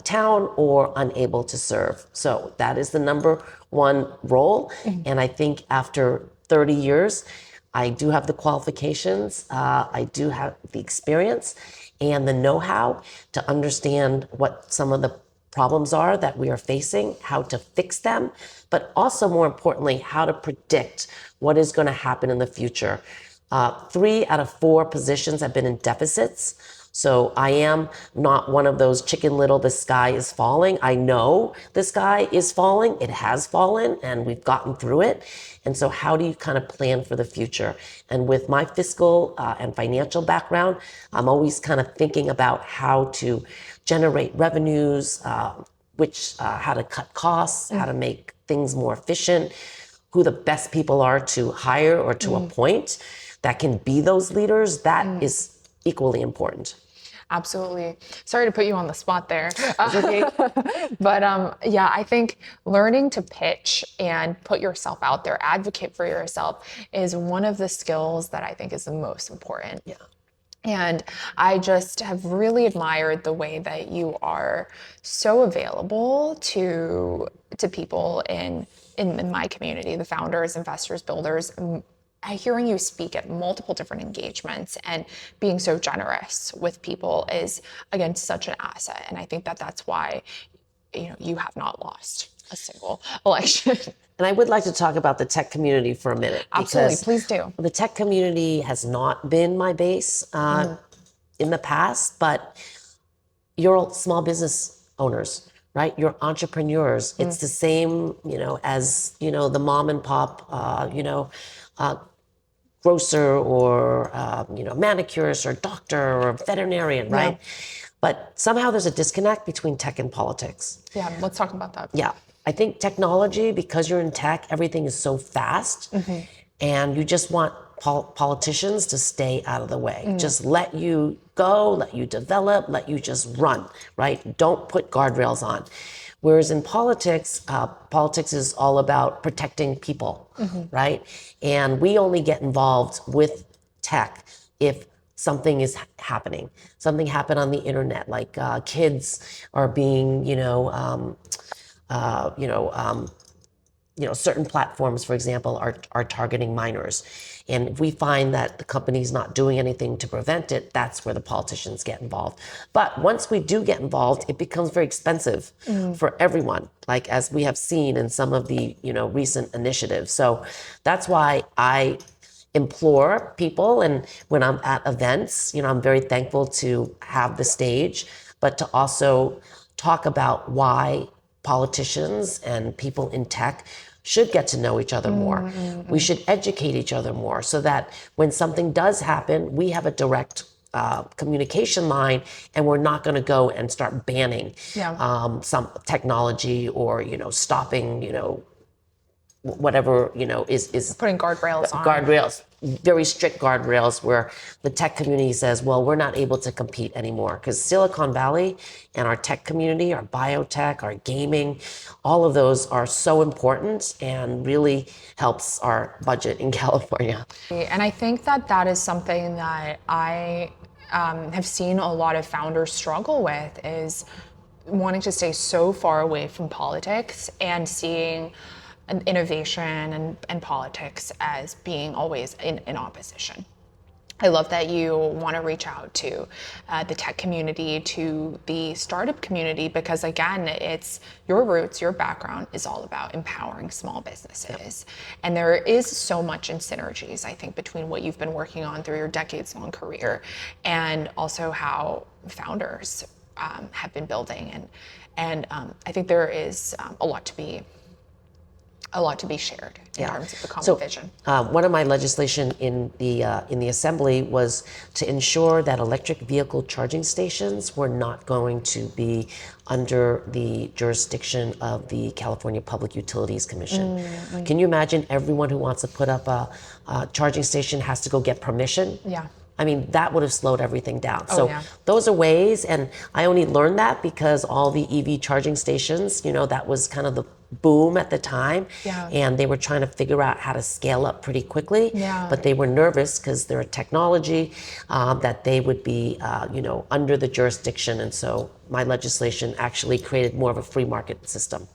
town or unable to serve. So that is the number 1 role. And I think after 30 years, I do have the qualifications, I do have the experience and the know-how to understand what some of the problems are that we are facing, how to fix them, but also more importantly, how to predict what is going to happen in the future. 3 out of 4 positions have been in deficits. So I am not one of those Chicken Little, the sky is falling. I know the sky is falling. It has fallen and we've gotten through it. And so how do you kind of plan for the future? And with my fiscal and financial background, I'm always kind of thinking about how to generate revenues, how to cut costs, how to make things more efficient, who the best people are to hire or to appoint that can be those leaders. That is equally important. Absolutely. Sorry to put you on the spot there. But I think learning to pitch and put yourself out there, advocate for yourself, is one of the skills that I think is the most important. Yeah. And I just have really admired the way that you are so available to people in my community, the founders, investors, builders. Hearing you speak at multiple different engagements and being so generous with people is, again, such an asset. And I think that that's why, you have not lost a single election. And I would like to talk about the tech community for a minute. Absolutely, please do. The tech community has not been my base in the past, but you're small business owners, right? You're entrepreneurs. It's the same, as, the mom and pop, grocer or, manicurist or doctor or veterinarian, right? Yeah. But somehow there's a disconnect between tech and politics. Yeah, let's talk about that. Yeah. I think technology, because you're in tech, everything is so fast and you just want politicians to stay out of the way. Just let you go, let you develop, let you just run, right? Don't put guardrails on. Whereas in politics, politics is all about protecting people, right? And we only get involved with tech if something is happening. Something happened on the internet, like kids are being, certain platforms, for example, are targeting minors. And if we find that the company's not doing anything to prevent it, that's where the politicians get involved. But once we do get involved, it becomes very expensive for everyone, like as we have seen in some of the, recent initiatives. So that's why I implore people, and when I'm at events, I'm very thankful to have the stage, but to also talk about why politicians and people in tech should get to know each other more. We should educate each other more so that when something does happen, we have a direct communication line and we're not going to go and start banning some technology or, stopping, whatever, is putting guardrails on. Guardrails. very strict guardrails where the tech community says, well, we're not able to compete anymore, because Silicon Valley and our tech community, our biotech, our gaming, all of those are so important and really helps our budget in California. And I think that that is something that I have seen a lot of founders struggle with, is wanting to stay so far away from politics and seeing an innovation and politics as being always in opposition. I love that you want to reach out to the tech community, to the startup community, because again, it's your roots, your background is all about empowering small businesses. And there is so much in synergies, I think, between what you've been working on through your decades-long career and also how founders have been building. And I think there is a lot to be shared in terms of the common vision. One of my legislation in the assembly was to ensure that electric vehicle charging stations were not going to be under the jurisdiction of the California Public Utilities Commission. Can you imagine everyone who wants to put up a charging station has to go get permission? Yeah. I mean, that would have slowed everything down. Oh, So yeah. those are ways, and I only learned that because all the EV charging stations, that was kind of the boom at the time. Yeah. And they were trying to figure out how to scale up pretty quickly. Yeah. But they were nervous because they're a technology that they would be, under the jurisdiction. And so my legislation actually created more of a free market system.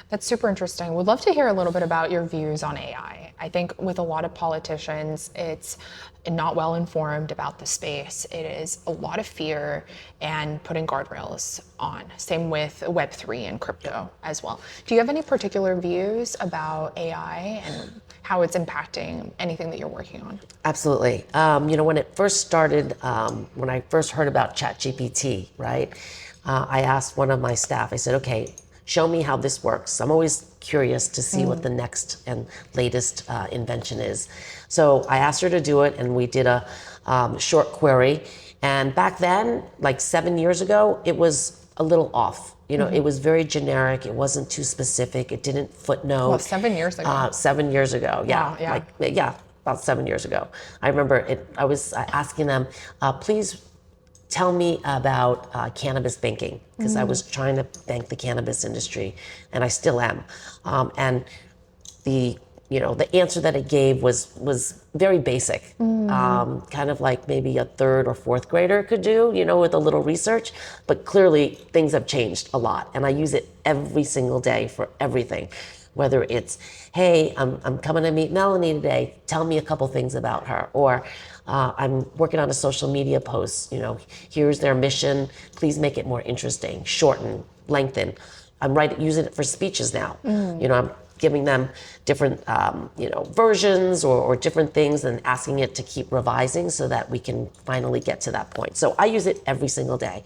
That's super interesting. Would love to hear a little bit about your views on AI. I think with a lot of politicians, it's not well informed about the space. It is a lot of fear and putting guardrails on. Same with Web3 and crypto as well. Do you have any particular views about AI and how it's impacting anything that you're working on? Absolutely. When it first started, when I first heard about ChatGPT, right, I asked one of my staff, I said, okay, show me how this works. I'm always curious to see what the next and latest invention is. So I asked her to do it, and we did a short query. And back then, like 7 years ago, it was a little off. It was very generic. It wasn't too specific. It didn't footnote. Well, 7 years ago. 7 years ago, yeah. Wow, yeah. About 7 years ago. I remember it. I was asking them, please tell me about cannabis banking, because I was trying to bank the cannabis industry, and I still am. And the answer that it gave was very basic, kind of like maybe a third or fourth grader could do, with a little research. But clearly things have changed a lot, and I use it every single day for everything. Whether it's, hey, I'm coming to meet Melanie today, tell me a couple things about her, or I'm working on a social media post, here's their mission, please make it more interesting, shorten, lengthen. I'm using it for speeches now. I'm giving them different, versions or different things and asking it to keep revising so that we can finally get to that point. So I use it every single day.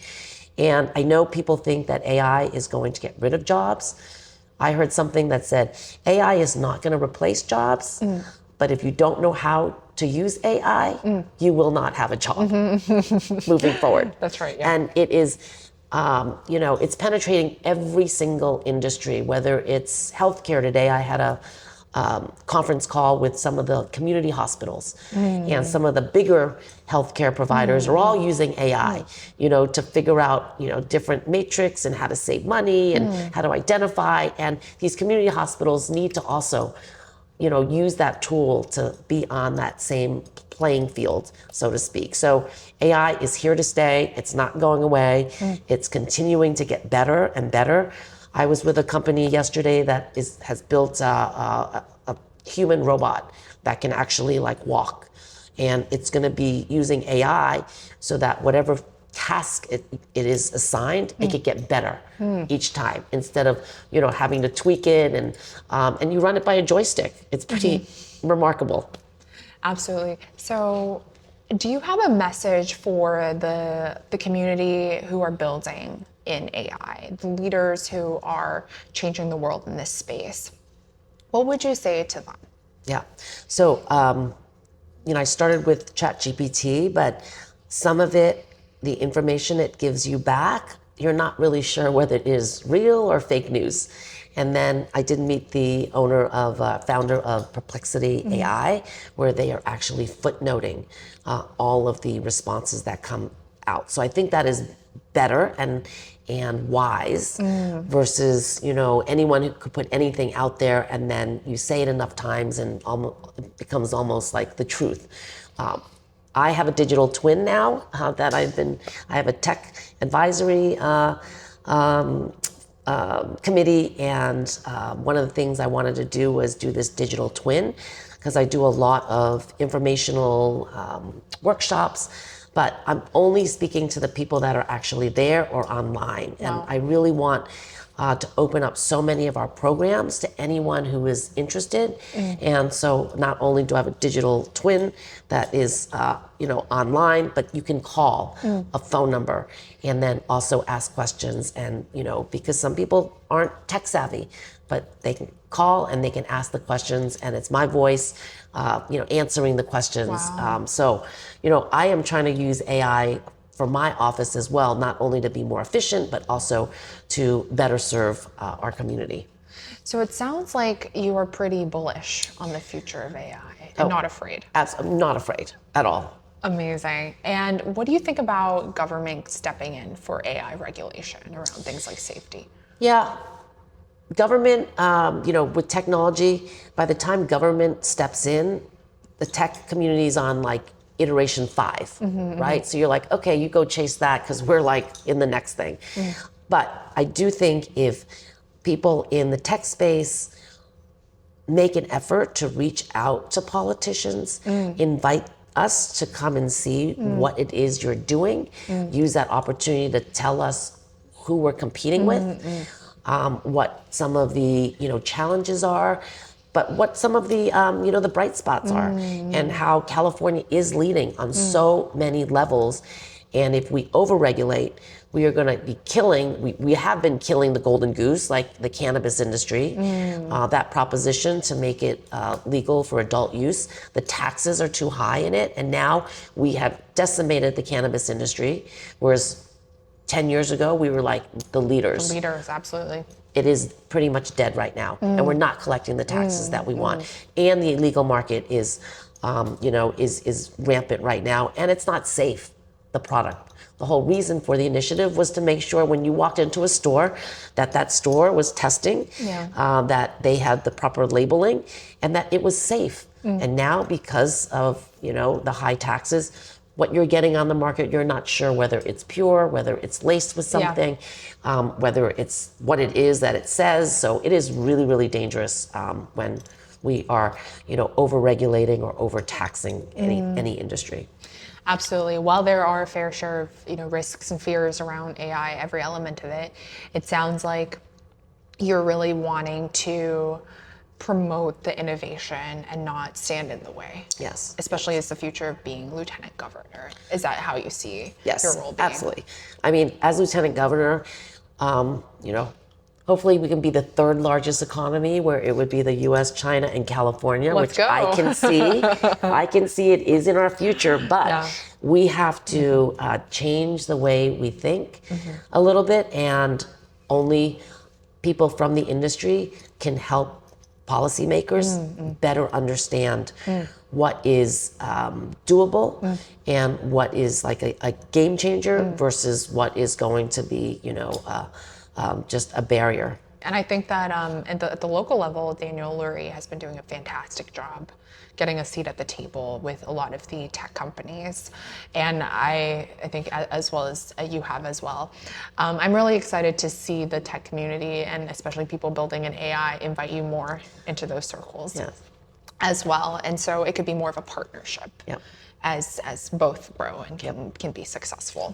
And I know people think that AI is going to get rid of jobs. I heard something that said, AI is not going to replace jobs, but if you don't know how to use AI, you will not have a job moving forward. That's right, yeah. And it is, it's penetrating every single industry, whether it's healthcare. Today I had a conference call with some of the community hospitals, and some of the bigger healthcare providers are all using AI, to figure out, different matrix and how to save money and how to identify. And these community hospitals need to also, use that tool to be on that same playing field, so to speak. So AI is here to stay. It's not going away. It's continuing to get better and better. I was with a company yesterday that has built a human robot that can actually walk. And it's going to be using AI so that whatever task it is assigned, it could get better each time, instead of having to tweak it and you run it by a joystick. It's pretty remarkable. Absolutely. So do you have a message for the community who are building in AI, the leaders who are changing the world in this space? What would you say to them? Yeah. So, I started with ChatGPT, but some of it, the information it gives you back you're not really sure whether it is real or fake news. And then I did meet the founder of Perplexity AI, where they are actually footnoting all of the responses that come out. So I think that is better and wise versus anyone who could put anything out there and then you say it enough times and it becomes almost like the truth. I have a digital twin now that I have a tech advisory committee, and one of the things I wanted to do was do this digital twin because I do a lot of informational workshops, but I'm only speaking to the people that are actually there or online. And I really want to open up so many of our programs to anyone who is interested. And so not only do I have a digital twin that is online, but you can call a phone number and then also ask questions. And because some people aren't tech savvy, but they can call and they can ask the questions, and it's my voice answering the questions. So I am trying to use AI for my office as well, not only to be more efficient, but also to better serve our community. So it sounds like you are pretty bullish on the future of AI and not afraid. I'm not afraid at all. Amazing. And what do you think about government stepping in for AI regulation around things like safety? Yeah, government, with technology, by the time government steps in, the tech community is on like iteration 5, right? So you're like, okay, you go chase that because we're like in the next thing. But I do think if people in the tech space make an effort to reach out to politicians, invite us to come and see what it is you're doing, use that opportunity to tell us who we're competing with, what some of the challenges are, but what some of the the bright spots are, and how California is leading on so many levels. And if we overregulate, we are going to be killing. We have been killing the golden goose, like the cannabis industry. That proposition to make it legal for adult use, the taxes are too high in it, and now we have decimated the cannabis industry. Whereas 10 years ago, we were like the leaders. The leaders, absolutely. It is pretty much dead right now, and we're not collecting the taxes that we want. And the illegal market is rampant right now, and it's not safe, the product. The whole reason for the initiative was to make sure when you walked into a store that store was testing, that they had the proper labeling, and that it was safe. And now because of the high taxes, what you're getting on the market, you're not sure whether it's pure, whether it's laced with something, whether it's what it is that it says. So it is really, really dangerous when we are, over-regulating or over-taxing any industry. Absolutely. While there are a fair share of risks and fears around AI, every element of it, it sounds like you're really wanting to promote the innovation and not stand in the way. Yes. Especially as the future of being lieutenant governor. Is that how you see your role being? Absolutely. I mean, as lieutenant governor, hopefully we can be the third largest economy, where it would be the US, China, and California, Let's go. I can see. I can see it is in our future, but we have to change the way we think a little bit, and only people from the industry can help policymakers better understand what is doable and what is like a game changer versus what is going to be, just a barrier. And I think that at the local level, Daniel Lurie has been doing a fantastic job getting a seat at the table with a lot of the tech companies. And I think as well as you have as well. I'm really excited to see the tech community, and especially people building in AI, invite you more into those circles as well. And so it could be more of a partnership as both grow and can be successful.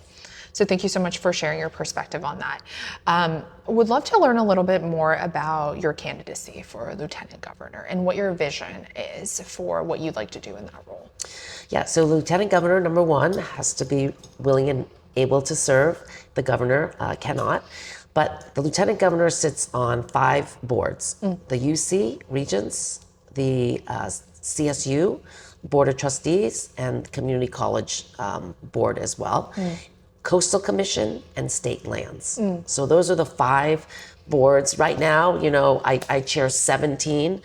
So thank you so much for sharing your perspective on that. Would love to learn a little bit more about your candidacy for lieutenant governor and what your vision is for what you'd like to do in that role. Yeah, so lieutenant governor, number one, has to be willing and able to serve. The governor cannot. But the lieutenant governor sits on 5 boards: the UC, Regents, the CSU, Board of Trustees, and Community College Board as well. Coastal Commission, and State Lands. So those are the 5 boards. Right now, I chair 17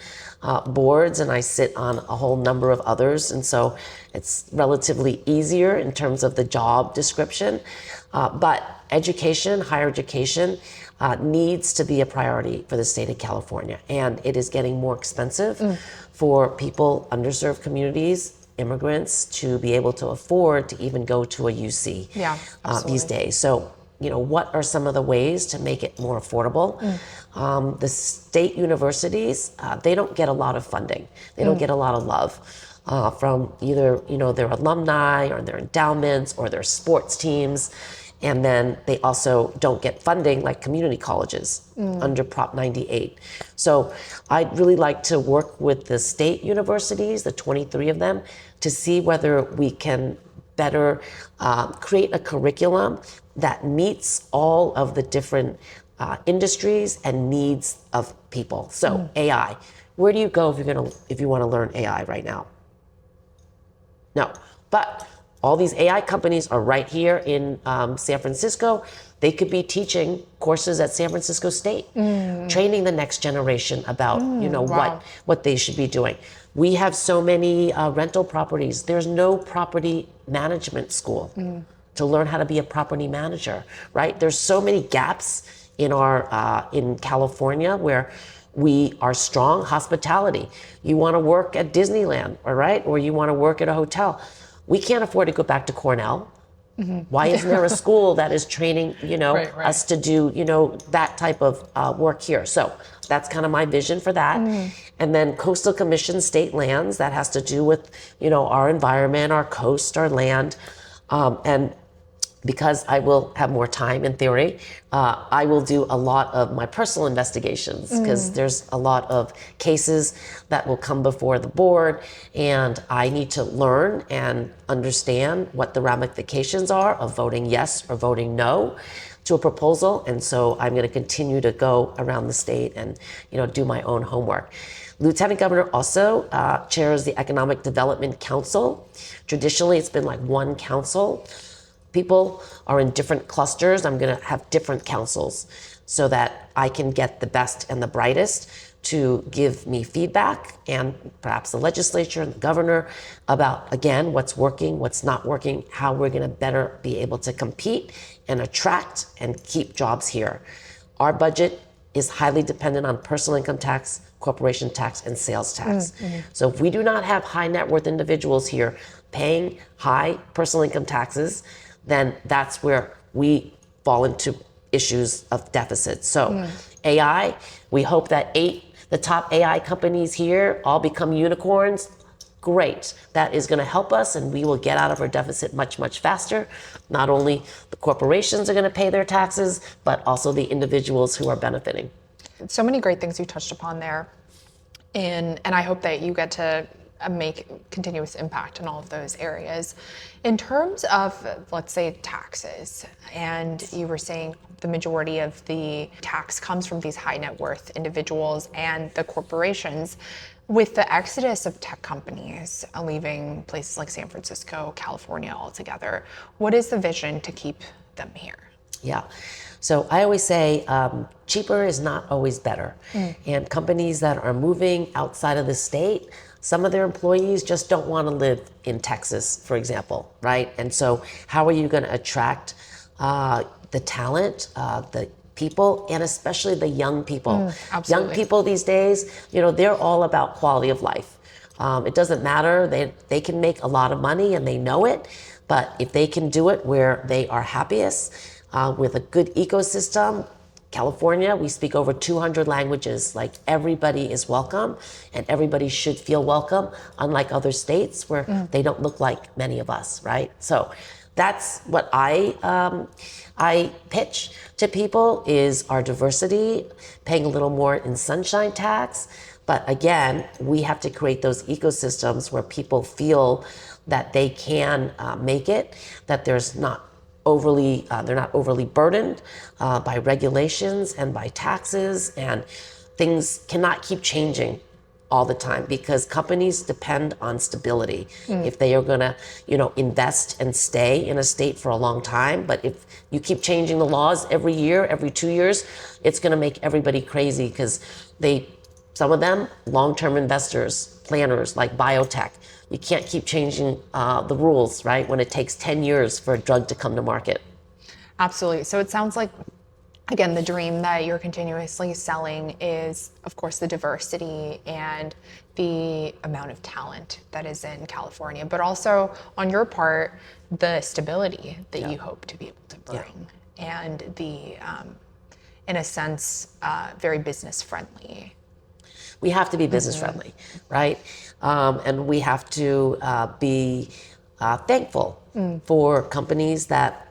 boards, and I sit on a whole number of others. And so it's relatively easier in terms of the job description. But education, higher education, needs to be a priority for the state of California. And it is getting more expensive for people, underserved communities, immigrants, to be able to afford to even go to a UC these days. So, what are some of the ways to make it more affordable? The state universities, they don't get a lot of funding. They don't get a lot of love from either, their alumni or their endowments or their sports teams. And then they also don't get funding like community colleges under Prop 98. So I'd really like to work with the state universities, the 23 of them, to see whether we can better create a curriculum that meets all of the different industries and needs of people. So AI, where do you go if you want to learn AI right now? No, but all these AI companies are right here in San Francisco. They could be teaching courses at San Francisco State, training the next generation about what they should be doing. We have so many rental properties. There's no property management school to learn how to be a property manager, right? There's so many gaps in our in California where we are strong. Hospitality. You want to work at Disneyland, all right, or you want to work at a hotel. We can't afford to go back to Cornell. Why isn't there a school that is training, us to do, that type of work here? So that's kind of my vision for that. And then Coastal Commission, State Lands, that has to do with, our environment, our coast, our land. And because I will have more time in theory, I will do a lot of my personal investigations because there's a lot of cases that will come before the board, and I need to learn and understand what the ramifications are of voting yes or voting no to a proposal. And so I'm going to continue to go around the state and do my own homework. Lieutenant Governor also chairs the Economic Development Council. Traditionally, it's been like one council. People are in different clusters. I'm going to have different councils so that I can get the best and the brightest to give me feedback, and perhaps the legislature and the governor about, again, what's working, what's not working, how we're going to better be able to compete and attract and keep jobs here. Our budget is highly dependent on personal income tax, corporation tax, and sales tax. So if we do not have high net worth individuals here paying high personal income taxes, then that's where we fall into issues of deficit. So AI, we hope that the top AI companies here all become unicorns. Great. That is going to help us, and we will get out of our deficit much, much faster. Not only the corporations are going to pay their taxes, but also the individuals who are benefiting. So many great things you touched upon there. And I hope that you get to make continuous impact in all of those areas. In terms of, let's say, taxes, and you were saying the majority of the tax comes from these high net worth individuals and the corporations. With the exodus of tech companies leaving places like San Francisco, California altogether, what is the vision to keep them here? Yeah. So I always say cheaper is not always better. And companies that are moving outside of the state, some of their employees just don't want to live in Texas, for example, right? And so how are you going to attract the talent, the people, and especially the young people? Young people these days, they're all about quality of life. It doesn't matter. They can make a lot of money and they know it, but if they can do it where they are happiest, with a good ecosystem. California, we speak over 200 languages. Like, everybody is welcome and everybody should feel welcome, unlike other states where they don't look like many of us, right? So that's what I pitch to people, is our diversity, paying a little more in sunshine tax. But again, we have to create those ecosystems where people feel that they can make it, that there's not they're not overly burdened by regulations and by taxes, and things cannot keep changing all the time, because companies depend on stability. If they are going to, invest and stay in a state for a long time. But if you keep changing the laws every year, every 2 years, it's going to make everybody crazy, because some of them, long-term investors, planners like biotech, you can't keep changing the rules, right? When it takes 10 years for a drug to come to market. Absolutely. So it sounds like, again, the dream that you're continuously selling is, of course, the diversity and the amount of talent that is in California, but also on your part, the stability that you hope to be able to bring, and the, in a sense, very business friendly. We have to be business friendly, right? And we have to be thankful for companies that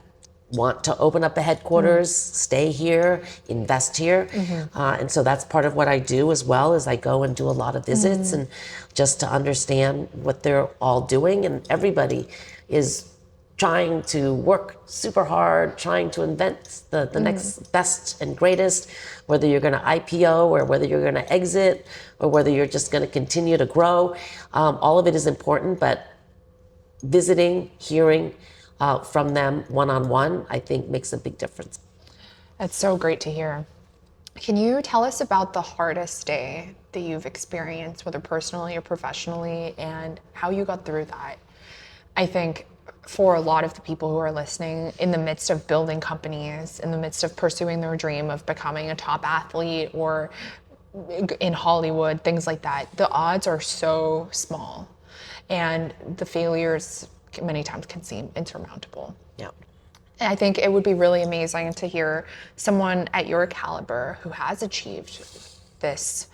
want to open up a headquarters, stay here, invest here. And so that's part of what I do as well, is I go and do a lot of visits and just to understand what they're all doing. And everybody is trying to work super hard, trying to invent the next best and greatest, whether you're going to IPO or whether you're going to exit or whether you're just going to continue to grow. All of it is important, but visiting, hearing from them one-on-one, I think makes a big difference. That's so great to hear. Can you tell us about the hardest day that you've experienced, whether personally or professionally, and how you got through that? I think for a lot of the people who are listening, in the midst of building companies, in the midst of pursuing their dream of becoming a top athlete or in Hollywood, things like that, the odds are so small and the failures many times can seem insurmountable. Yeah. And I think it would be really amazing to hear someone at your caliber who has achieved this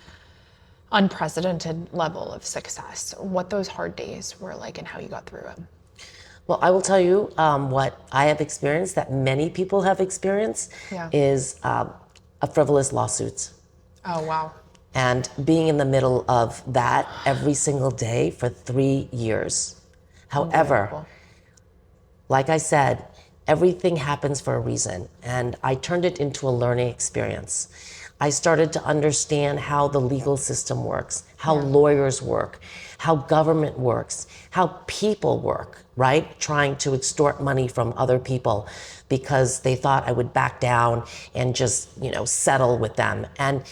unprecedented level of success, what those hard days were like and how you got through them. Well, I will tell you what I have experienced, that many people have experienced, is a frivolous lawsuits. Oh, wow. And being in the middle of that every single day for 3 years. However, like I said, everything happens for a reason, and I turned it into a learning experience. I started to understand how the legal system works, how lawyers work, how government works, how people work, right? Trying to extort money from other people because they thought I would back down and just, settle with them. And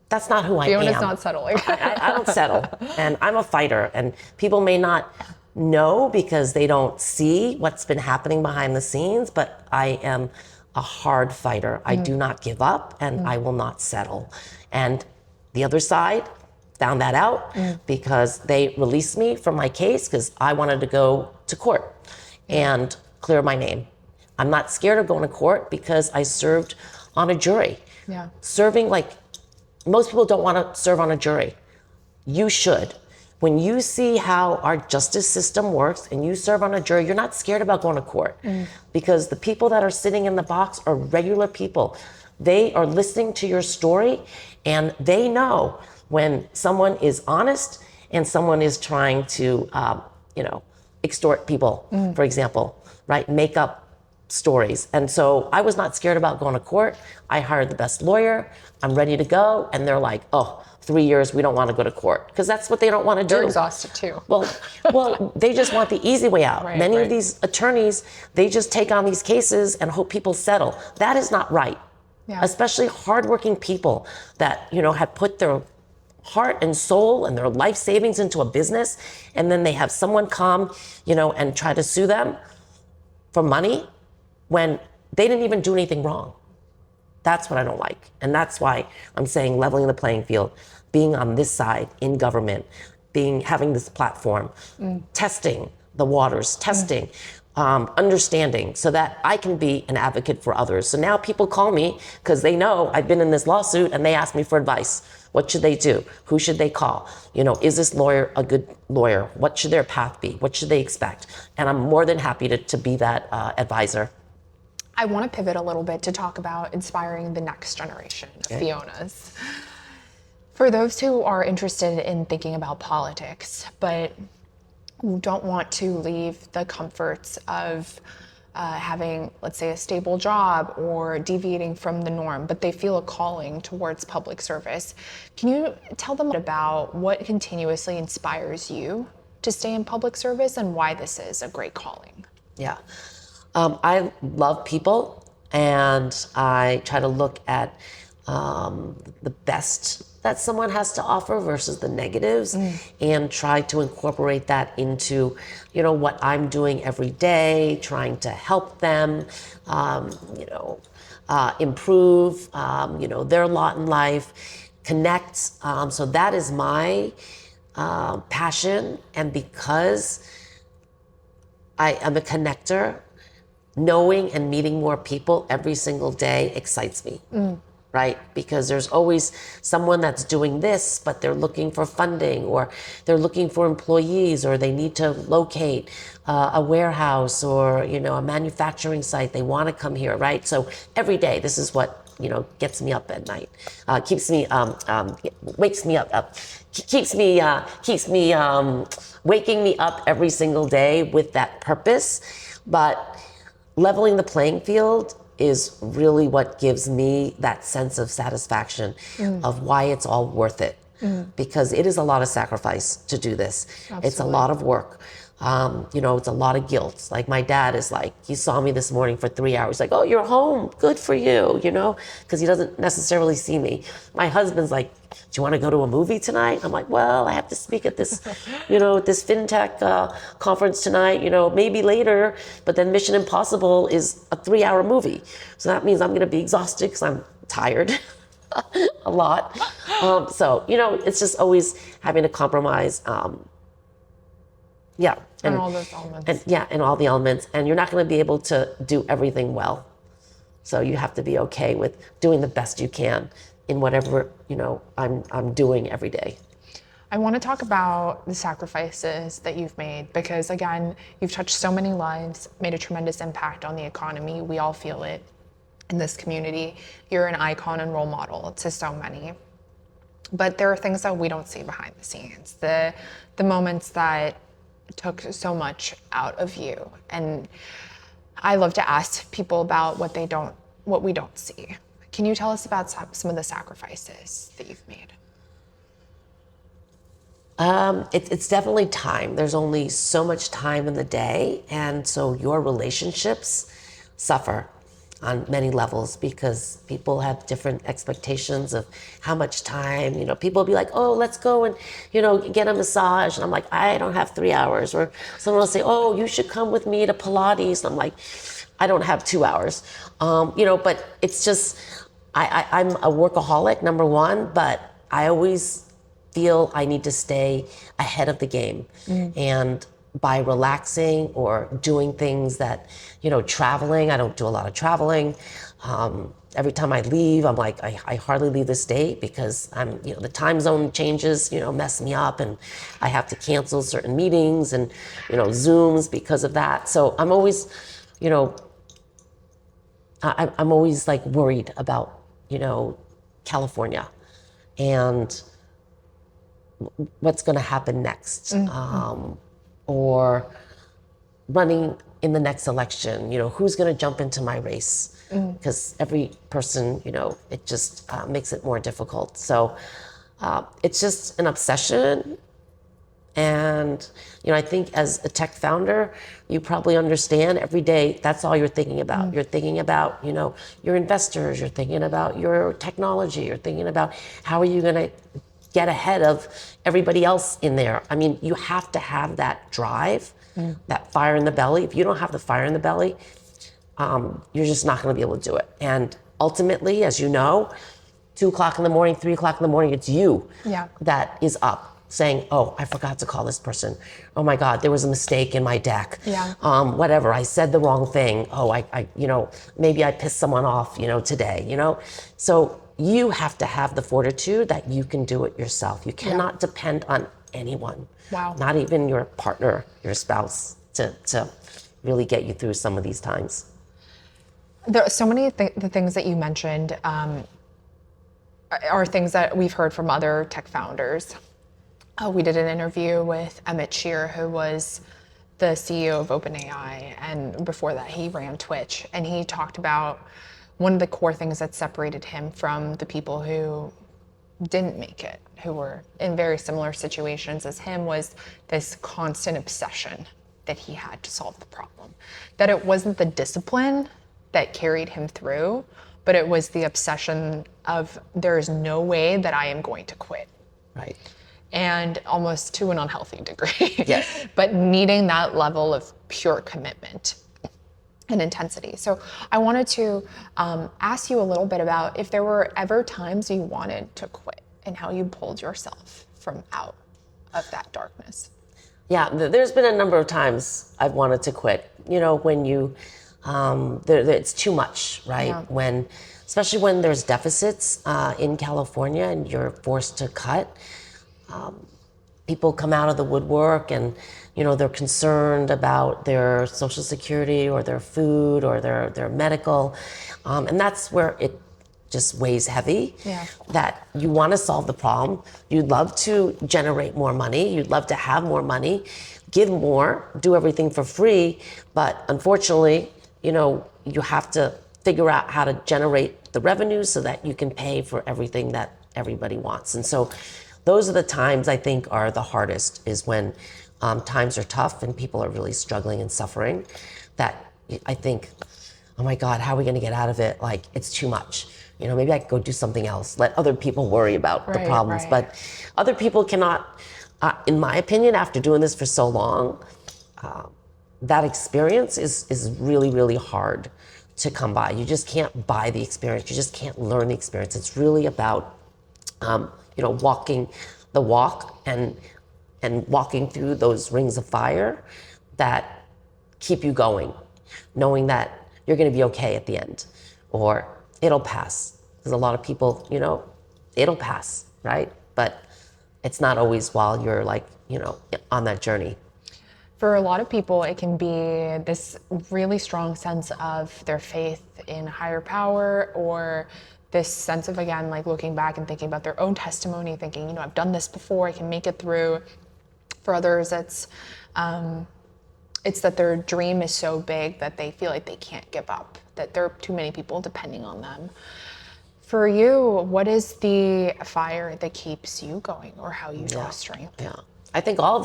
that's not who I am. Fiona's not settling. I don't settle, and I'm a fighter, and people may not know because they don't see what's been happening behind the scenes, but I am a hard fighter. I do not give up, and I will not settle. And the other side found that out because they released me from my case because I wanted to go to court and clear my name. I'm not scared of going to court because I served on a jury. Yeah. Serving, most people don't want to serve on a jury. You should. When you see how our justice system works and you serve on a jury, you're not scared about going to court because the people that are sitting in the box are regular people. They are listening to your story and they know when someone is honest and someone is trying to, extort people, for example, right? Make up stories. And so I was not scared about going to court. I hired the best lawyer. I'm ready to go. And they're like, 3 years, we don't want to go to court. Because that's what they don't want to do. They're exhausted too. Well, they just want the easy way out. Right, Many of these attorneys, they just take on these cases and hope people settle. That is not right. Yeah. Especially hardworking people that, have put their heart and soul and their life savings into a business. And then they have someone come, and try to sue them for money when they didn't even do anything wrong. That's what I don't like. And that's why I'm saying leveling the playing field, being on this side in government, having this platform, testing the waters, understanding so that I can be an advocate for others. So now people call me because they know I've been in this lawsuit and they ask me for advice. What should they do? Who should they call? Is this lawyer a good lawyer? What should their path be? What should they expect? And I'm more than happy to be that advisor. I want to pivot a little bit to talk about inspiring the next generation of Fionas. For those who are interested in thinking about politics, but who don't want to leave the comforts of having, let's say, a stable job or deviating from the norm, but they feel a calling towards public service. Can you tell them about what continuously inspires you to stay in public service and why this is a great calling? Yeah. I love people, and I try to look at the best that someone has to offer versus the negatives, and try to incorporate that into, what I'm doing every day, trying to help them, improve, their lot in life, connect. So that is my passion, and because I am a connector, knowing and meeting more people every single day excites me, right? Because there's always someone that's doing this, but they're looking for funding, or they're looking for employees, or they need to locate a warehouse or, a manufacturing site. They want to come here, right? So every day, this is what, gets me up at night, keeps me, wakes me up, keeps me waking me up every single day with that purpose. But leveling the playing field is really what gives me that sense of satisfaction of why it's all worth it. Because it is a lot of sacrifice to do this. Absolutely. It's a lot of work. It's a lot of guilt. Like, my dad is like, he saw me this morning for 3 hours, like, oh, you're home, good for you, because he doesn't necessarily see me. My husband's like, do you want to go to a movie tonight? I'm like, well, I have to speak at this, this fintech conference tonight, maybe later, but then Mission Impossible is a 3-hour movie. So that means I'm going to be exhausted because I'm tired a lot. It's just always having to compromise. And all those elements. And all the elements. And you're not going to be able to do everything well. So you have to be okay with doing the best you can in whatever, I'm doing every day. I want to talk about the sacrifices that you've made, because again, you've touched so many lives, made a tremendous impact on the economy. We all feel it in this community. You're an icon and role model to so many. But there are things that we don't see behind the scenes. The moments that took so much out of you. And I love to ask people about what we don't see. Can you tell us about some of the sacrifices that you've made? It's definitely time. There's only so much time in the day. And so your relationships suffer on many levels, because people have different expectations of how much time. People will be like, oh, let's go and, get a massage. And I'm like, I don't have 3 hours. Or someone will say, oh, you should come with me to Pilates. And I'm like, I don't have 2 hours. But it's just, I'm a workaholic, number one, but I always feel I need to stay ahead of the game. And by relaxing or doing things that, traveling, I don't do a lot of traveling. Every time I leave, I'm like, I hardly leave the state, because I'm, the time zone changes, mess me up, and I have to cancel certain meetings and, Zooms because of that. So I'm always, I'm always like worried about, California and what's going to happen next. Or running in the next election, who's going to jump into my race? Because every person, it just makes it more difficult. So it's just an obsession. And, I think as a tech founder, you probably understand every day, that's all you're thinking about. You're thinking about, your investors, you're thinking about your technology, you're thinking about how are you going to get ahead of everybody else in there. I mean, you have to have that drive, that fire in the belly. If you don't have the fire in the belly, you're just not going to be able to do it. And ultimately, as you know, 2 o'clock in the morning, 3 o'clock in the morning, it's you that is up saying, oh, I forgot to call this person. Oh my God, there was a mistake in my deck. Whatever, I said the wrong thing. Oh, I maybe I pissed someone off, today, So you have to have the fortitude that you can do it yourself. You cannot depend on anyone. Wow. Not even your partner, your spouse, to really get you through some of these times. There are so many the things that you mentioned are things that we've heard from other tech founders. We did an interview with Emmett Shear, who was the CEO of OpenAI, and before that he ran Twitch, and he talked about one of the core things that separated him from the people who didn't make it, who were in very similar situations as him, was this constant obsession that he had to solve the problem. That it wasn't the discipline that carried him through, but it was the obsession of there is no way that I am going to quit. Right. And almost to an unhealthy degree. Yes. But needing that level of pure commitment and intensity. So I wanted to ask you a little bit about if there were ever times you wanted to quit and how you pulled yourself from out of that darkness. Yeah, there's been a number of times I've wanted to quit. You know, when you, it's too much, right? Yeah. Especially when there's deficits in California and you're forced to cut. People come out of the woodwork and, you know, they're concerned about their Social Security or their food or their medical. And that's where it just weighs heavy. Yeah. That you want to solve the problem. You'd love to generate more money. You'd love to have more money, give more, do everything for free. But unfortunately, you know, you have to figure out how to generate the revenue so that you can pay for everything that everybody wants. And so those are the times I think are the hardest, is when times are tough and people are really struggling and suffering, that I think, oh my God, how are we going to get out of it? Like, it's too much. You know, maybe I could go do something else. Let other people worry about the problems. Right. But other people cannot, in my opinion, after doing this for so long, that experience is really, really hard to come by. You just can't buy the experience. You just can't learn the experience. It's really about, you know, walking the walk and walking through those rings of fire that keep you going, knowing that you're going to be okay at the end, or it'll pass. Because a lot of people, you know, it'll pass, right? But it's not always while you're like, you know, on that journey. For a lot of people, it can be this really strong sense of their faith in higher power, or this sense of, again, like looking back and thinking about their own testimony, thinking, you know, I've done this before, I can make it through. For others, it's that their dream is so big that they feel like they can't give up, that there are too many people depending on them. For you, what is the fire that keeps you going, or how you draw strength? Yeah, I think all of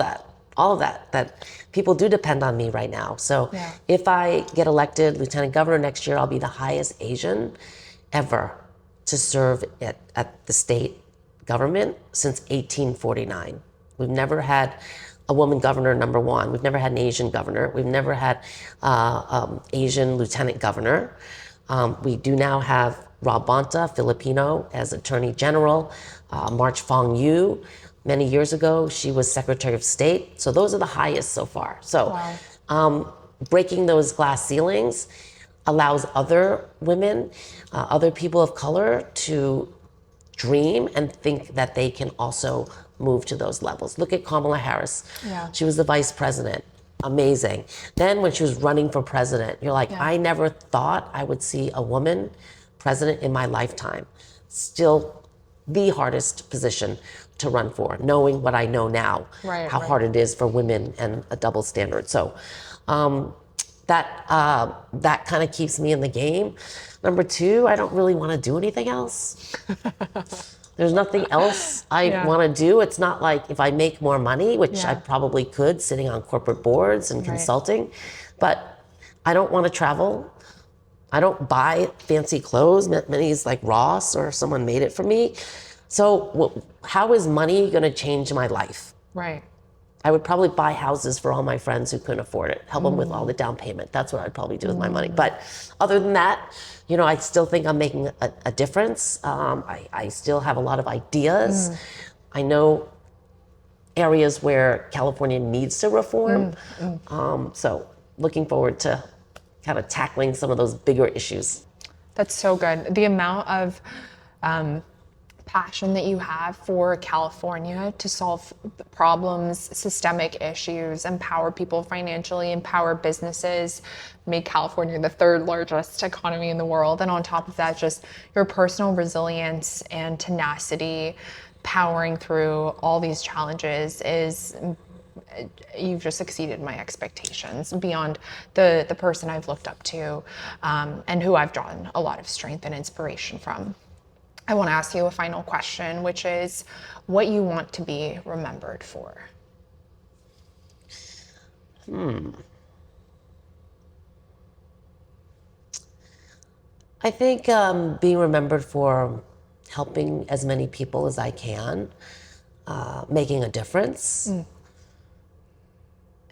that people do depend on me right now. So if I get elected lieutenant governor next year, I'll be the highest Asian ever to serve at the state government since 1849. We've never had a woman governor, number one. We've never had an Asian governor. We've never had Asian lieutenant governor. We do now have Rob Bonta, Filipino, as Attorney General. March Fong Yu, many years ago, she was Secretary of State. So those are the highest so far. So breaking those glass ceilings allows other women, other people of color to dream and think that they can also move to those levels. Look at Kamala Harris. Yeah. She was the vice president. Amazing. Then when she was running for president, you're like, I never thought I would see a woman president in my lifetime. Still the hardest position to run for, knowing what I know now, how hard it is for women and a double standard. So that kind of keeps me in the game. Number two, I don't really want to do anything else. There's nothing else I want to do. It's not like if I make more money, which I probably could sitting on corporate boards and consulting, but I don't want to travel. I don't buy fancy clothes. Many's like Ross or someone made it for me. So how is money going to change my life? Right. I would probably buy houses for all my friends who couldn't afford it, help them with all the down payment. That's what I'd probably do with my money. But other than that, you know, I still think I'm making a difference. I still have a lot of ideas. I know areas where California needs to reform. So looking forward to kind of tackling some of those bigger issues. That's so good. The amount of passion that you have for California to solve problems, systemic issues, empower people financially, empower businesses, make California the third largest economy in the world. And on top of that, just your personal resilience and tenacity, powering through all these challenges is you've just exceeded my expectations beyond the person I've looked up to, and who I've drawn a lot of strength and inspiration from. I want to ask you a final question, which is what you want to be remembered for. I think being remembered for helping as many people as I can, making a difference,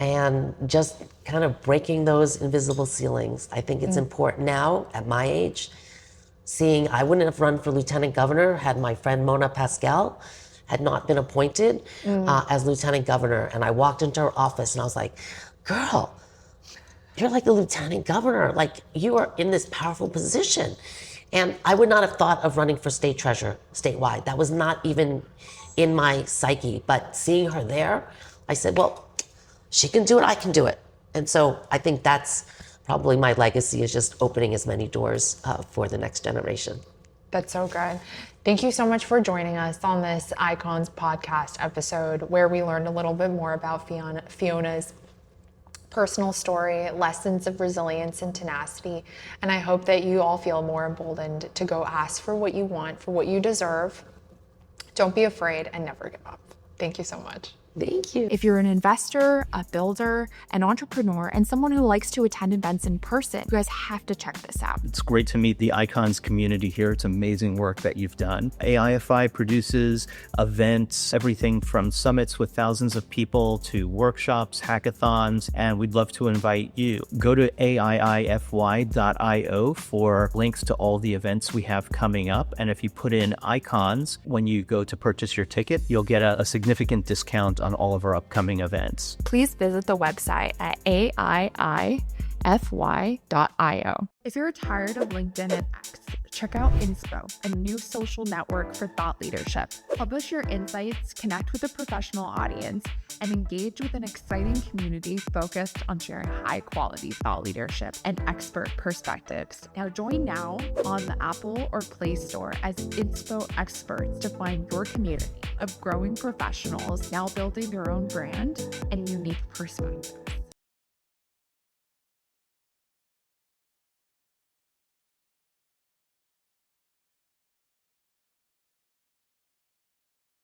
and just kind of breaking those invisible ceilings. I think it's important now at my age, seeing I wouldn't have run for lieutenant governor had my friend Mona Pascal had not been appointed as lieutenant governor. And I walked into her office and I was like, girl, you're like the lieutenant governor. Like, you are in this powerful position. And I would not have thought of running for state treasurer statewide. That was not even in my psyche. But seeing her there, I said, well, she can do it, I can do it. And so I think that's probably my legacy, is just opening as many doors for the next generation. That's so good. Thank you so much for joining us on this Icons podcast episode, where we learned a little bit more about Fiona's personal story, lessons of resilience and tenacity. And I hope that you all feel more emboldened to go ask for what you want, for what you deserve. Don't be afraid and never give up. Thank you so much. Thank you. If you're an investor, a builder, an entrepreneur, and someone who likes to attend events in person, you guys have to check this out. It's great to meet the Icons community here. It's amazing work that you've done. AIFI produces events, everything from summits with thousands of people to workshops, hackathons, and we'd love to invite you. Go to aiify.io for links to all the events we have coming up. And if you put in Icons when you go to purchase your ticket, you'll get a significant discount on all of our upcoming events. Please visit the website at aiify.io. If you're tired of LinkedIn and X, check out Inspo, a new social network for thought leadership. Publish your insights, connect with a professional audience, and engage with an exciting community focused on sharing high-quality thought leadership and expert perspectives. Now join now on the Apple or Play Store as Inspo experts to find your community of growing professionals now building their own brand and unique perspective.